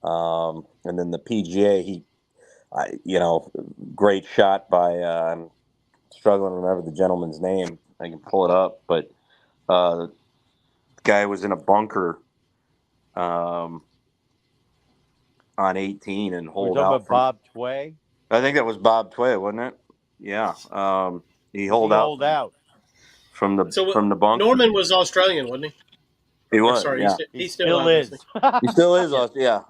Speaker 7: and then the PGA, great shot by. I'm struggling to remember the gentleman's name. I can pull it up, but the guy was in a bunker on 18 and holed out.
Speaker 5: About Bob Tway?
Speaker 7: I think that was Bob Tway, wasn't it? Yeah. He holed out from the bunker.
Speaker 6: Norman was Australian, wasn't he?
Speaker 7: He was.
Speaker 6: Sorry,
Speaker 7: yeah.
Speaker 6: he still is.
Speaker 7: He still is. Yeah.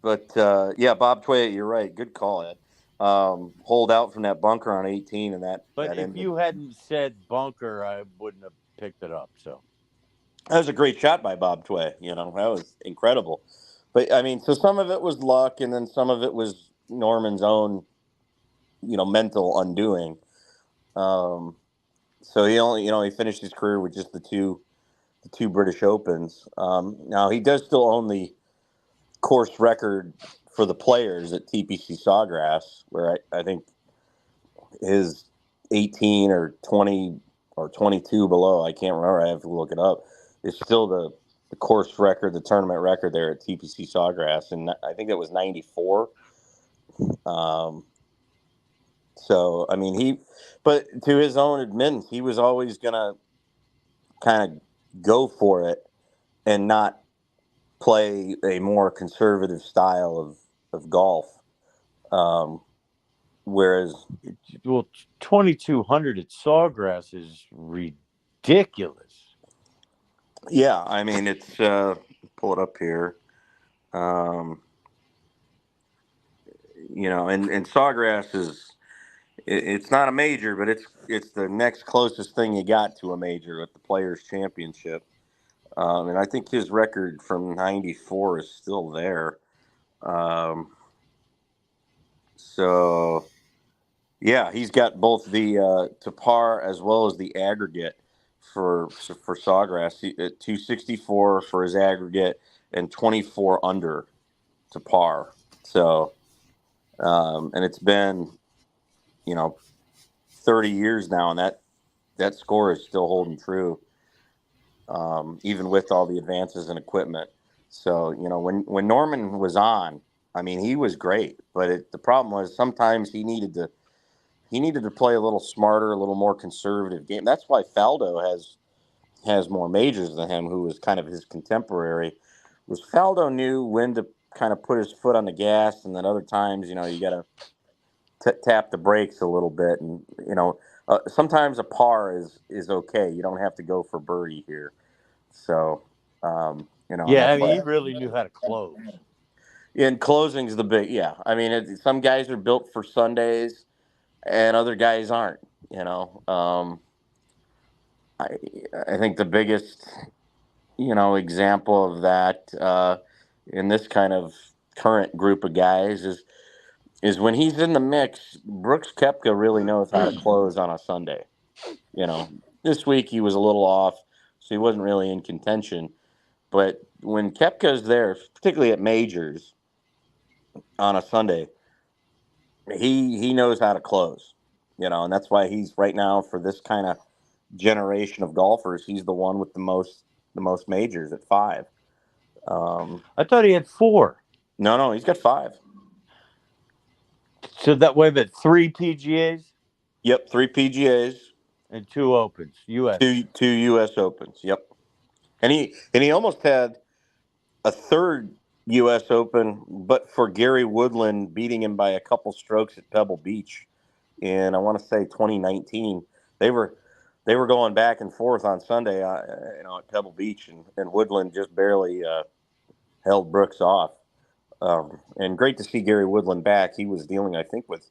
Speaker 7: But Bob Tway, you're right. Good call, Ed. Hold out from that bunker on 18, and that.
Speaker 5: But
Speaker 7: that
Speaker 5: if
Speaker 7: ended.
Speaker 5: you hadn't said bunker, I wouldn't have picked it up. So
Speaker 7: that was a great shot by Bob Tway. That was incredible. But I mean, so some of it was luck, and then some of it was Norman's own, mental undoing. So he only, he finished his career with just the two British Opens. Now he does still own the course record for the players at TPC Sawgrass, where I think his 18 or 20 or 22 below, I can't remember, I have to look it up, is still the course record, the tournament record there at TPC Sawgrass, and I think it was 94. So, I mean, but to his own admittance, he was always going to kind of go for it and not play a more conservative style of golf. Whereas,
Speaker 5: 2,200 at Sawgrass is ridiculous.
Speaker 7: Yeah, I mean, it's pull it up here. And Sawgrass it's not a major, but it's the next closest thing you got to a major at the Players Championship. And I think his record from '94 is still there. So, yeah, he's got both the to par as well as the aggregate for Sawgrass. At 264 for his aggregate and 24 under to par. So, and it's been 30 years now, and that score is still holding true, even with all the advances in equipment. So, when Norman was on, I mean, he was great, but the problem was sometimes he needed to play a little smarter, a little more conservative game. That's why Faldo has more majors than him, who was kind of his contemporary. Was Faldo knew when to kind of put his foot on the gas, and then other times, you got to tap the brakes a little bit, and sometimes a par is okay. You don't have to go for birdie here. So
Speaker 5: yeah, I mean, he really knew how to close.
Speaker 7: And closing's the big, yeah. I mean, some guys are built for Sundays, and other guys aren't. I think the biggest example of that in this kind of current group of guys is when he's in the mix. Brooks Koepka really knows how to close on a Sunday. This week he was a little off, so he wasn't really in contention. But when Koepka's there, particularly at majors on a Sunday, he knows how to close. And that's why he's right now for this kind of generation of golfers, he's the one with the most majors at 5.
Speaker 5: I thought he had 4.
Speaker 7: No, he's got 5.
Speaker 5: So that way, but 3 PGAs.
Speaker 7: Yep, 3 PGAs
Speaker 5: and 2 Opens, U.S.
Speaker 7: Two U.S. Opens. Yep, and he almost had a third U.S. Open, but for Gary Woodland beating him by a couple strokes at Pebble Beach in, I want to say, 2019. They were going back and forth on Sunday, at Pebble Beach, and Woodland just barely held Brooks off. And great to see Gary Woodland back. He was dealing, I think, with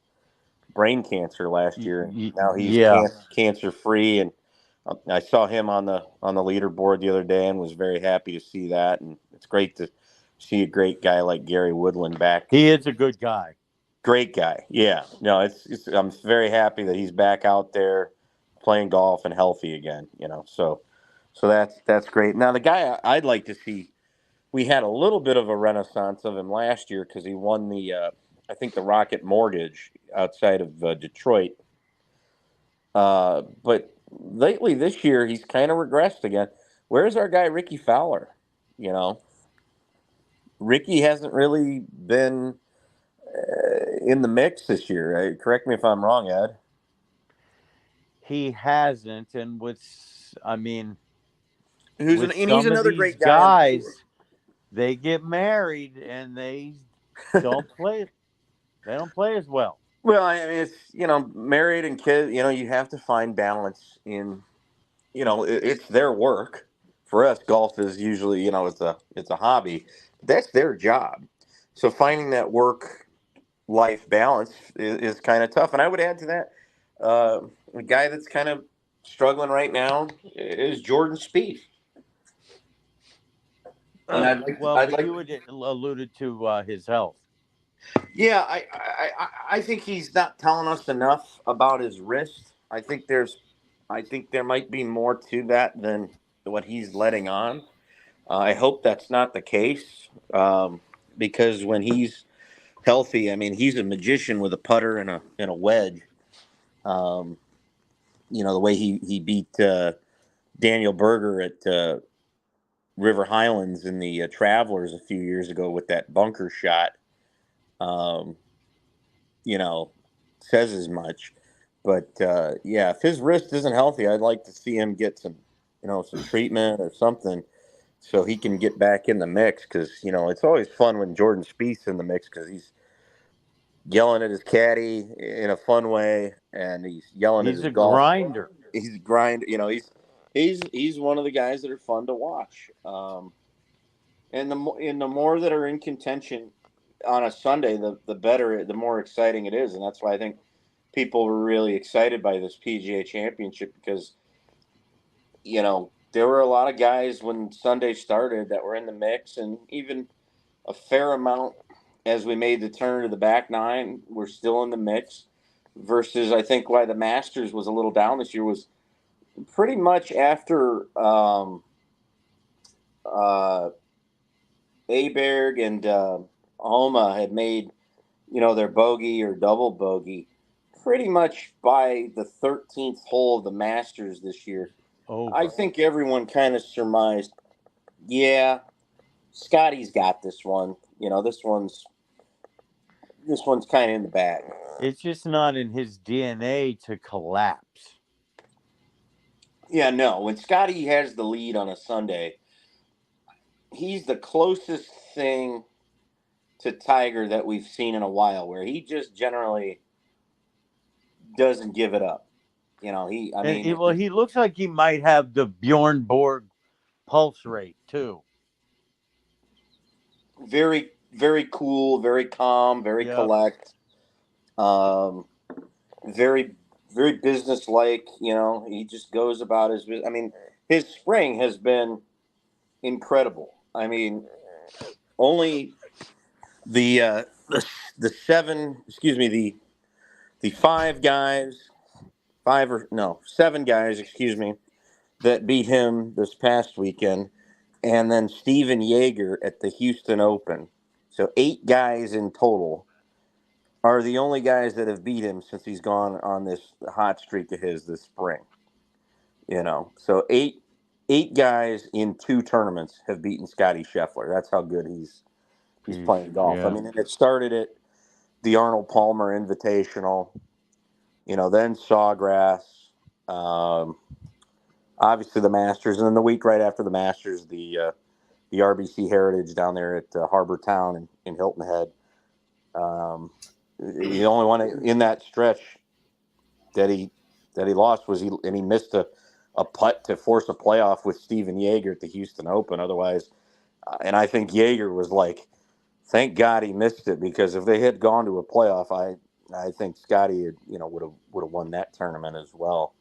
Speaker 7: brain cancer last year, and now he's cancer free. And I saw him on the leaderboard the other day and was very happy to see that. And it's great to see a great guy like Gary Woodland back.
Speaker 5: He is a good guy.
Speaker 7: Great guy. Yeah. No, I'm very happy that he's back out there playing golf and healthy again, So that's great. Now, the guy I'd like to see, we had a little bit of a renaissance of him last year because he won the I think the Rocket Mortgage outside of Detroit. But lately this year, he's kind of regressed again. Where's our guy, Ricky Fowler? Ricky hasn't really been in the mix this year. Correct me if I'm wrong, Ed.
Speaker 5: He hasn't. And he's
Speaker 7: another great
Speaker 5: guy. Guys, they get married and they don't play. They don't play as well.
Speaker 7: Well, it's, married and kids, you have to find balance in, it's their work. For us, golf is usually, it's a hobby. That's their job. So finding that work-life balance is kind of tough. And I would add to that, a guy that's kind of struggling right now is Jordan Spieth.
Speaker 5: And you had alluded to his health.
Speaker 7: Yeah, I think he's not telling us enough about his wrist. I think there might be more to that than what he's letting on. I hope that's not the case, because when he's healthy, he's a magician with a putter and a wedge. The way he beat Daniel Berger at River Highlands in the Travelers a few years ago with that bunker shot. Says as much. But if his wrist isn't healthy, I'd like to see him get some treatment or something so he can get back in the mix. Because it's always fun when Jordan Spieth's in the mix because he's yelling at his caddy in a fun way, and he's yelling at his golf.
Speaker 5: Grinder.
Speaker 7: He's a grinder. He's one of the guys that are fun to watch. And the more that are in contention on a Sunday, the better, the more exciting it is. And that's why I think people were really excited by this PGA Championship because, there were a lot of guys when Sunday started that were in the mix, and even a fair amount as we made the turn to the back nine were still in the mix versus I think why the Masters was a little down this year was pretty much after Aberg and Homa had made, their bogey or double bogey pretty much by the 13th hole of the Masters this year. I think everyone kind of surmised, Scotty's got this one. This one's kind of in the bag.
Speaker 5: It's just not in his DNA to collapse.
Speaker 7: Yeah, no. When Scotty has the lead on a Sunday, he's the closest thing to Tiger that we've seen in a while, where he just generally doesn't give it up.
Speaker 5: He looks like he might have the Bjorn Borg pulse rate too.
Speaker 7: Very, very cool, very calm, very collect. Very, very business-like. He just goes about his. His spring has been incredible. Only the seven guys, that beat him this past weekend, and then Steven Yeager at the Houston Open. So 8 guys in total are the only guys that have beat him since he's gone on this hot streak of his this spring. So eight guys in 2 tournaments have beaten Scotty Scheffler. That's how good he's playing golf.
Speaker 5: Yeah.
Speaker 7: I mean, and it started at the Arnold Palmer Invitational, then Sawgrass, obviously the Masters, and then the week right after the Masters, the RBC Heritage down there at Harbor Town in Hilton Head. The only one in that stretch that he lost was he missed a putt to force a playoff with Steven Yeager at the Houston Open. Otherwise, and I think Yeager was like, thank God he missed it, because if they had gone to a playoff, I think Scotty would have won that tournament as well.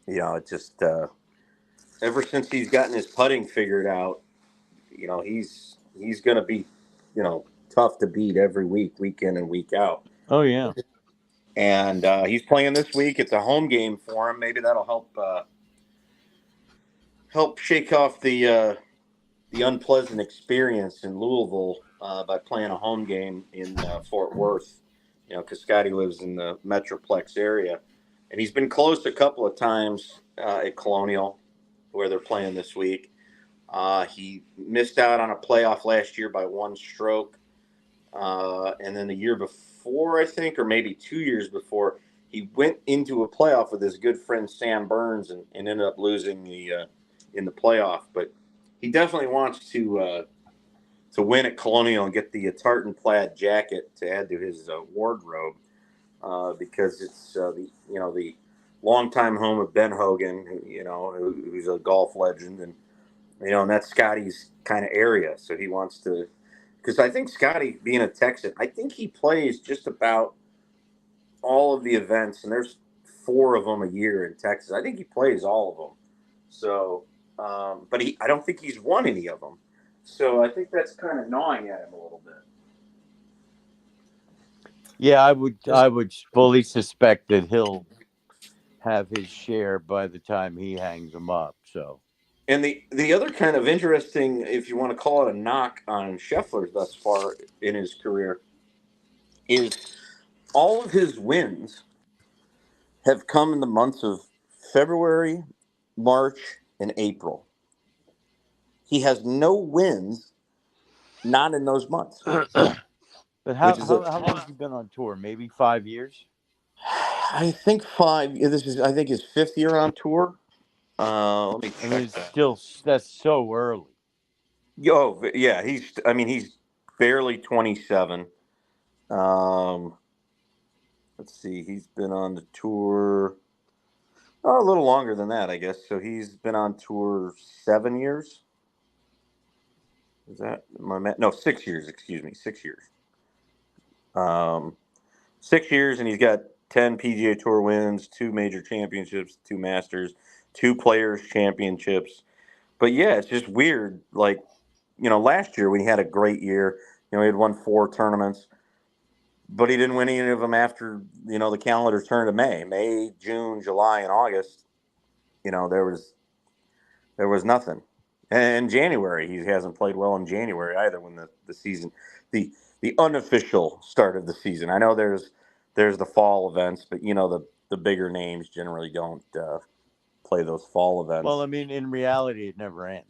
Speaker 7: It just ever since he's gotten his putting figured out, he's going to be tough to beat every week in and week out.
Speaker 5: Oh yeah.
Speaker 7: And he's playing this week. It's a home game for him. Maybe that'll help shake off the unpleasant experience in Louisville by playing a home game in Fort Worth. Because Scotty lives in the Metroplex area, and he's been close a couple of times at Colonial, where they're playing this week. He missed out on a playoff last year by 1 stroke. And then the year before, I think, or maybe 2 years before, he went into a playoff with his good friend Sam Burns and ended up losing in the playoff. But he definitely wants to win at Colonial and get the tartan plaid jacket to add to his wardrobe, because it's the longtime home of Ben Hogan, who's a golf legend, and that's Scotty's kind of area. So he wants to. Because I think Scotty, being a Texan, I think he plays just about all of the events, and there's 4 of them a year in Texas. I think he plays all of them. So, but I don't think he's won any of them. So I think that's kind of gnawing at him a little bit.
Speaker 5: Yeah, I would fully suspect that he'll have his share by the time he hangs them up. So.
Speaker 7: And the other kind of interesting, if you want to call it a knock on Scheffler thus far in his career, is all of his wins have come in the months of February, March, and April. He has no wins not in those months.
Speaker 5: But how long has he been on tour? Maybe 5 years?
Speaker 7: I think 5. This is, I think, his 5th year on tour. Let me check.
Speaker 5: I mean, that's so early.
Speaker 7: Yeah, he's barely 27. Let's see, he's been on the tour a little longer than that, I guess. So he's been on tour 7 years. Is that my math? No, 6 years. Excuse me, 6 years. 6 years, and he's got 10 PGA Tour wins, 2 major championships, 2 Masters, 2 Players Championships. But yeah, it's just weird. Like, last year when he had a great year, he had won 4 tournaments, but he didn't win any of them after, the calendar turned to May, June, July, and August. There was nothing. And January, he hasn't played well in January either, when the season, the unofficial start of the season. I know there's the fall events, but the bigger names generally don't play those fall events.
Speaker 5: Well, I mean, in reality, it never ends.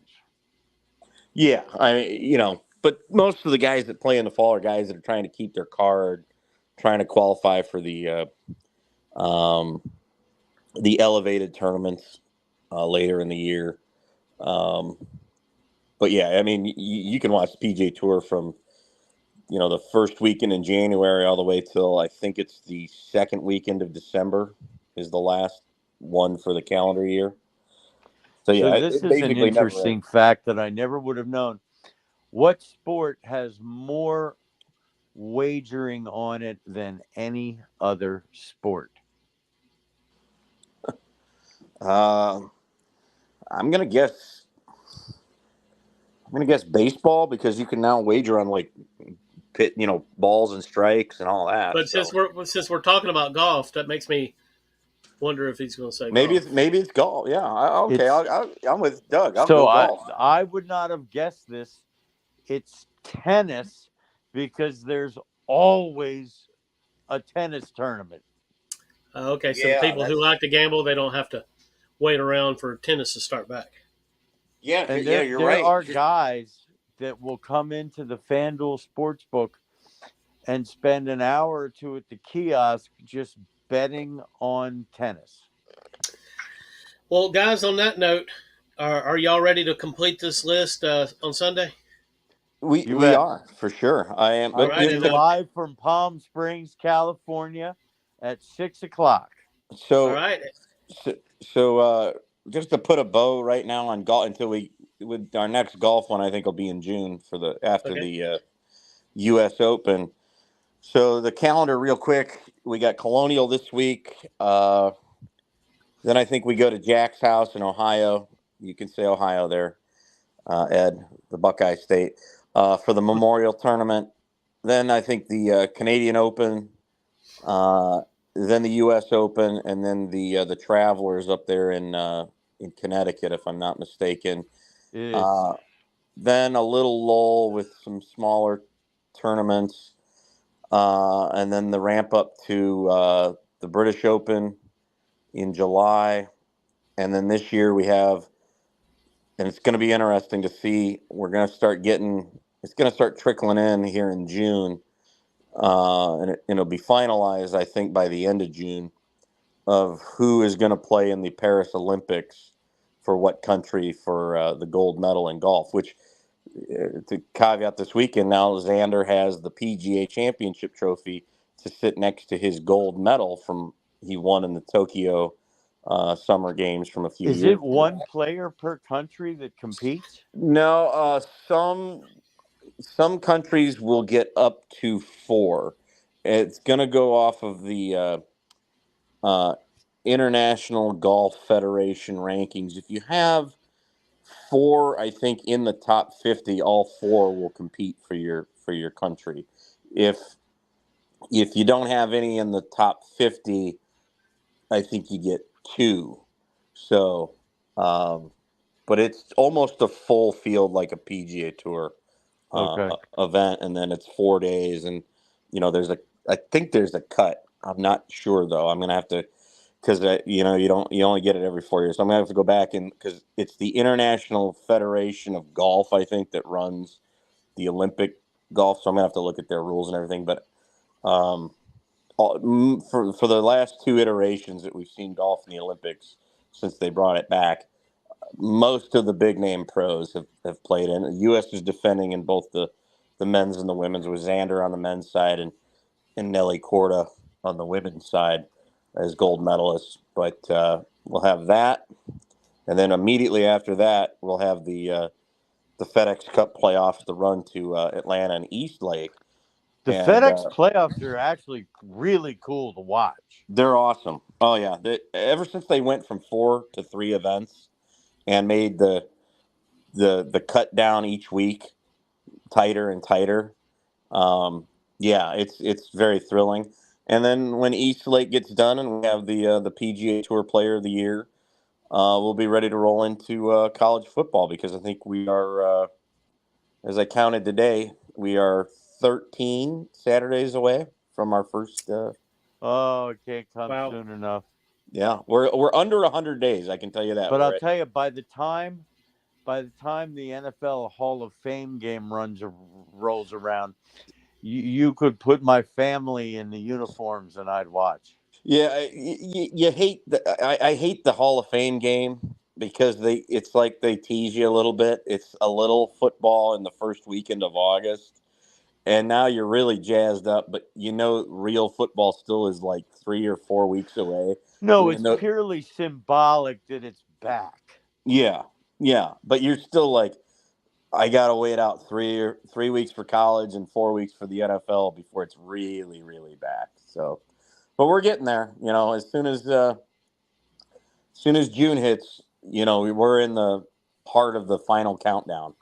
Speaker 7: Yeah, but most of the guys that play in the fall are guys that are trying to keep their card, trying to qualify for the elevated tournaments later in the year. But yeah, I mean, you can watch the PGA Tour from the first weekend in January all the way till I think it's the second weekend of December is the last one for the calendar year. So yeah,
Speaker 5: this is an interesting fact that I never would have known. What sport has more wagering on it than any other sport?
Speaker 7: I'm gonna guess baseball, because you can now wager on like balls and strikes and all that.
Speaker 6: But since we're talking about golf, that makes me wonder if he's going to say
Speaker 7: maybe
Speaker 6: golf.
Speaker 7: It's golf. Yeah, I'm with Doug.
Speaker 5: I would not have guessed this. It's tennis, because there's always a tennis tournament.
Speaker 6: Okay, so the
Speaker 7: Yeah,
Speaker 6: people who like to gamble, they don't have to wait around for tennis to start back.
Speaker 5: And
Speaker 7: you're
Speaker 5: there
Speaker 7: right.
Speaker 5: are guys that will come into the FanDuel Sportsbook and spend an hour or two at the kiosk just betting on tennis.
Speaker 6: Well, guys, on that note, are y'all ready to complete this list on Sunday?
Speaker 5: You
Speaker 7: We
Speaker 5: bet.
Speaker 7: are for sure. I am.
Speaker 5: I'll
Speaker 6: All
Speaker 7: But
Speaker 6: right,
Speaker 5: be
Speaker 6: and then
Speaker 5: live from Palm Springs, California at 6:00.
Speaker 6: all
Speaker 7: so
Speaker 6: right,
Speaker 7: so, so just to put a bow right now on golf until we with our next golf one, I think will be in June for the after
Speaker 6: okay.
Speaker 7: the U.S. Open. So the calendar, real quick, we got Colonial this week. Then I think we go to Jack's house in Ohio. You can say Ohio there, Ed, the Buckeye State, for the Memorial Tournament. Then I think the Canadian Open, uh, then the U.S. Open, and then the Travelers up there in Connecticut, if I'm not mistaken.
Speaker 5: It is.
Speaker 7: Uh, then a little lull with some smaller tournaments, and then the ramp up to the British Open in July, and then this year we have, and it's going to be interesting to see. We're going to start getting. It's going to start trickling in here in June, and it'll be finalized, I think, by the end of June of who is going to play in the Paris Olympics for what country for the gold medal in golf. Which, to caveat this weekend, now Xander has the PGA Championship trophy to sit next to his gold medal from he won in the Tokyo Summer Games from a few
Speaker 5: Is
Speaker 7: years
Speaker 5: it
Speaker 7: ago.
Speaker 5: one player per country that competes?
Speaker 7: No, some countries will get up to four. It's going to go off of the uh, International Golf Federation rankings. If you have four, I think in the top 50, all four will compete for your country. If if you don't have any in the top 50, I think you get two. So, um, but it's almost a full field like a PGA Tour
Speaker 5: Okay.
Speaker 7: event, and then it's 4 days, and there's I think there's a cut. I'm not sure though. I'm gonna have to because you only get it every 4 years. So I'm gonna have to go back and because it's the International Federation of Golf, I think, that runs the Olympic golf. So I'm gonna have to look at their rules and everything. But um, for the last two iterations that we've seen golf in the Olympics since they brought it back, most of the big name pros have played in. The U.S. is defending in both the men's and the women's, with Xander on the men's side and Nelly Korda on the women's side as gold medalists. But we'll have that, and then immediately after that, we'll have the FedEx Cup playoffs, the run to Atlanta and East Lake,
Speaker 5: The
Speaker 7: and
Speaker 5: FedEx playoffs are actually really cool to watch.
Speaker 7: they're awesome. Oh yeah, ever since they went from 4 to 3 events and made the cut down each week tighter and tighter. Yeah, it's very thrilling. And then when East Lake gets done and we have the PGA Tour Player of the Year, we'll be ready to roll into college football because I think we are, as I counted today, we are 13 Saturdays away from our first.
Speaker 5: Oh, it can't come
Speaker 6: Wow.
Speaker 5: soon enough.
Speaker 7: Yeah, we're under 100 days. I can tell you that.
Speaker 5: But
Speaker 7: We're
Speaker 5: I'll tell you, by the time the NFL Hall of Fame game rolls around, you could put my family in the uniforms and I'd watch.
Speaker 7: Yeah, you hate I hate the Hall of Fame game because it's like they tease you a little bit. It's a little football in the first weekend of August, and now you're really jazzed up. But real football still is like 3 or 4 weeks away.
Speaker 5: No,
Speaker 7: Even
Speaker 5: it's
Speaker 7: though,
Speaker 5: purely symbolic that it's back.
Speaker 7: yeah, yeah, but you're still like, I gotta wait out 3 weeks for college and 4 weeks for the NFL before it's really, really back. So, but we're getting there. As soon as June hits, we're in the part of the final countdown.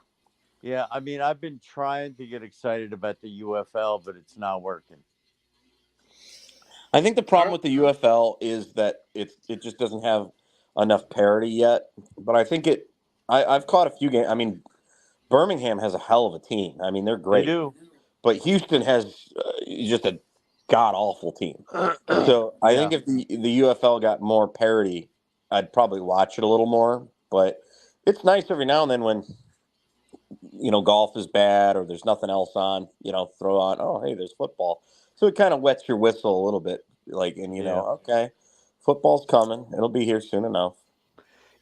Speaker 5: Yeah, I mean, I've been trying to get excited about the UFL, but it's not working.
Speaker 7: I think the
Speaker 6: All
Speaker 7: problem
Speaker 6: right.
Speaker 7: with the UFL is that it just doesn't have enough parity yet. But I think I've caught a few games. I mean, Birmingham has a hell of a team. I mean, they're
Speaker 5: They
Speaker 7: great.
Speaker 5: do.
Speaker 7: But Houston has just a god awful team. So I think if the UFL got more parity, I'd probably watch it a little more. But it's nice every now and then when golf is bad or there's nothing else on. Throw on. Oh, hey, there's football. So it kind of wets your whistle a little bit. Okay, football's coming. It'll be here soon enough.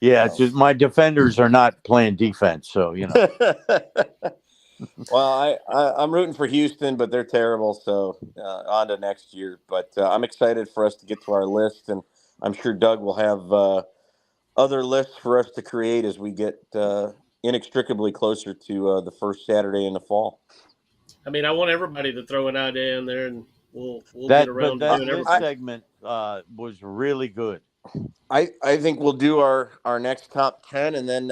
Speaker 5: Yeah, just my defenders are not playing defense, so
Speaker 7: Well, I'm rooting for Houston, but they're terrible. So on to next year. But I'm excited for us to get to our list, and I'm sure Doug will have other lists for us to create as we get inextricably closer to the first Saturday in the fall.
Speaker 6: I mean, I want everybody to throw an idea in there, and we'll get around to doing everything.
Speaker 5: This segment was really good.
Speaker 7: I think we'll do our next top 10, and then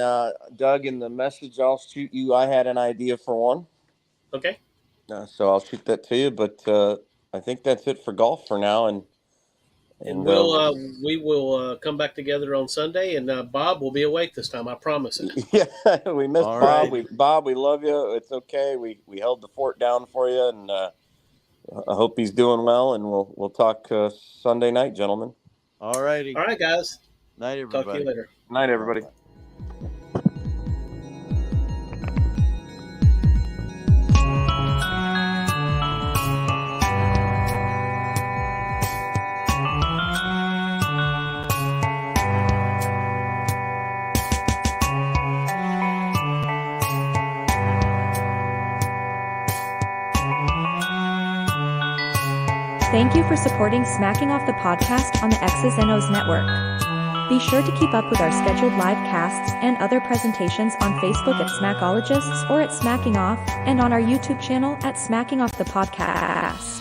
Speaker 7: Doug, in the message I'll shoot you. I had an idea for one.
Speaker 6: Okay.
Speaker 7: So I'll shoot that to you, but I think that's it for golf for now, and
Speaker 6: we will come back together on Sunday, and Bob will be awake this time. I promise it.
Speaker 7: Yeah, we missed
Speaker 5: All
Speaker 7: Bob.
Speaker 5: right.
Speaker 7: Bob, we love you. It's okay. We held the fort down for you, and I hope he's doing well. And we'll talk Sunday night, gentlemen.
Speaker 5: All righty.
Speaker 6: All right, guys.
Speaker 5: Night, everybody.
Speaker 6: Talk to you later.
Speaker 7: Night, everybody.
Speaker 8: Thank you for supporting Smacking Off the podcast on the X's and O's network. Be sure to keep up with our scheduled live casts and other presentations on Facebook at Smackologists or at Smacking Off, and on our YouTube channel at Smacking Off the Podcast.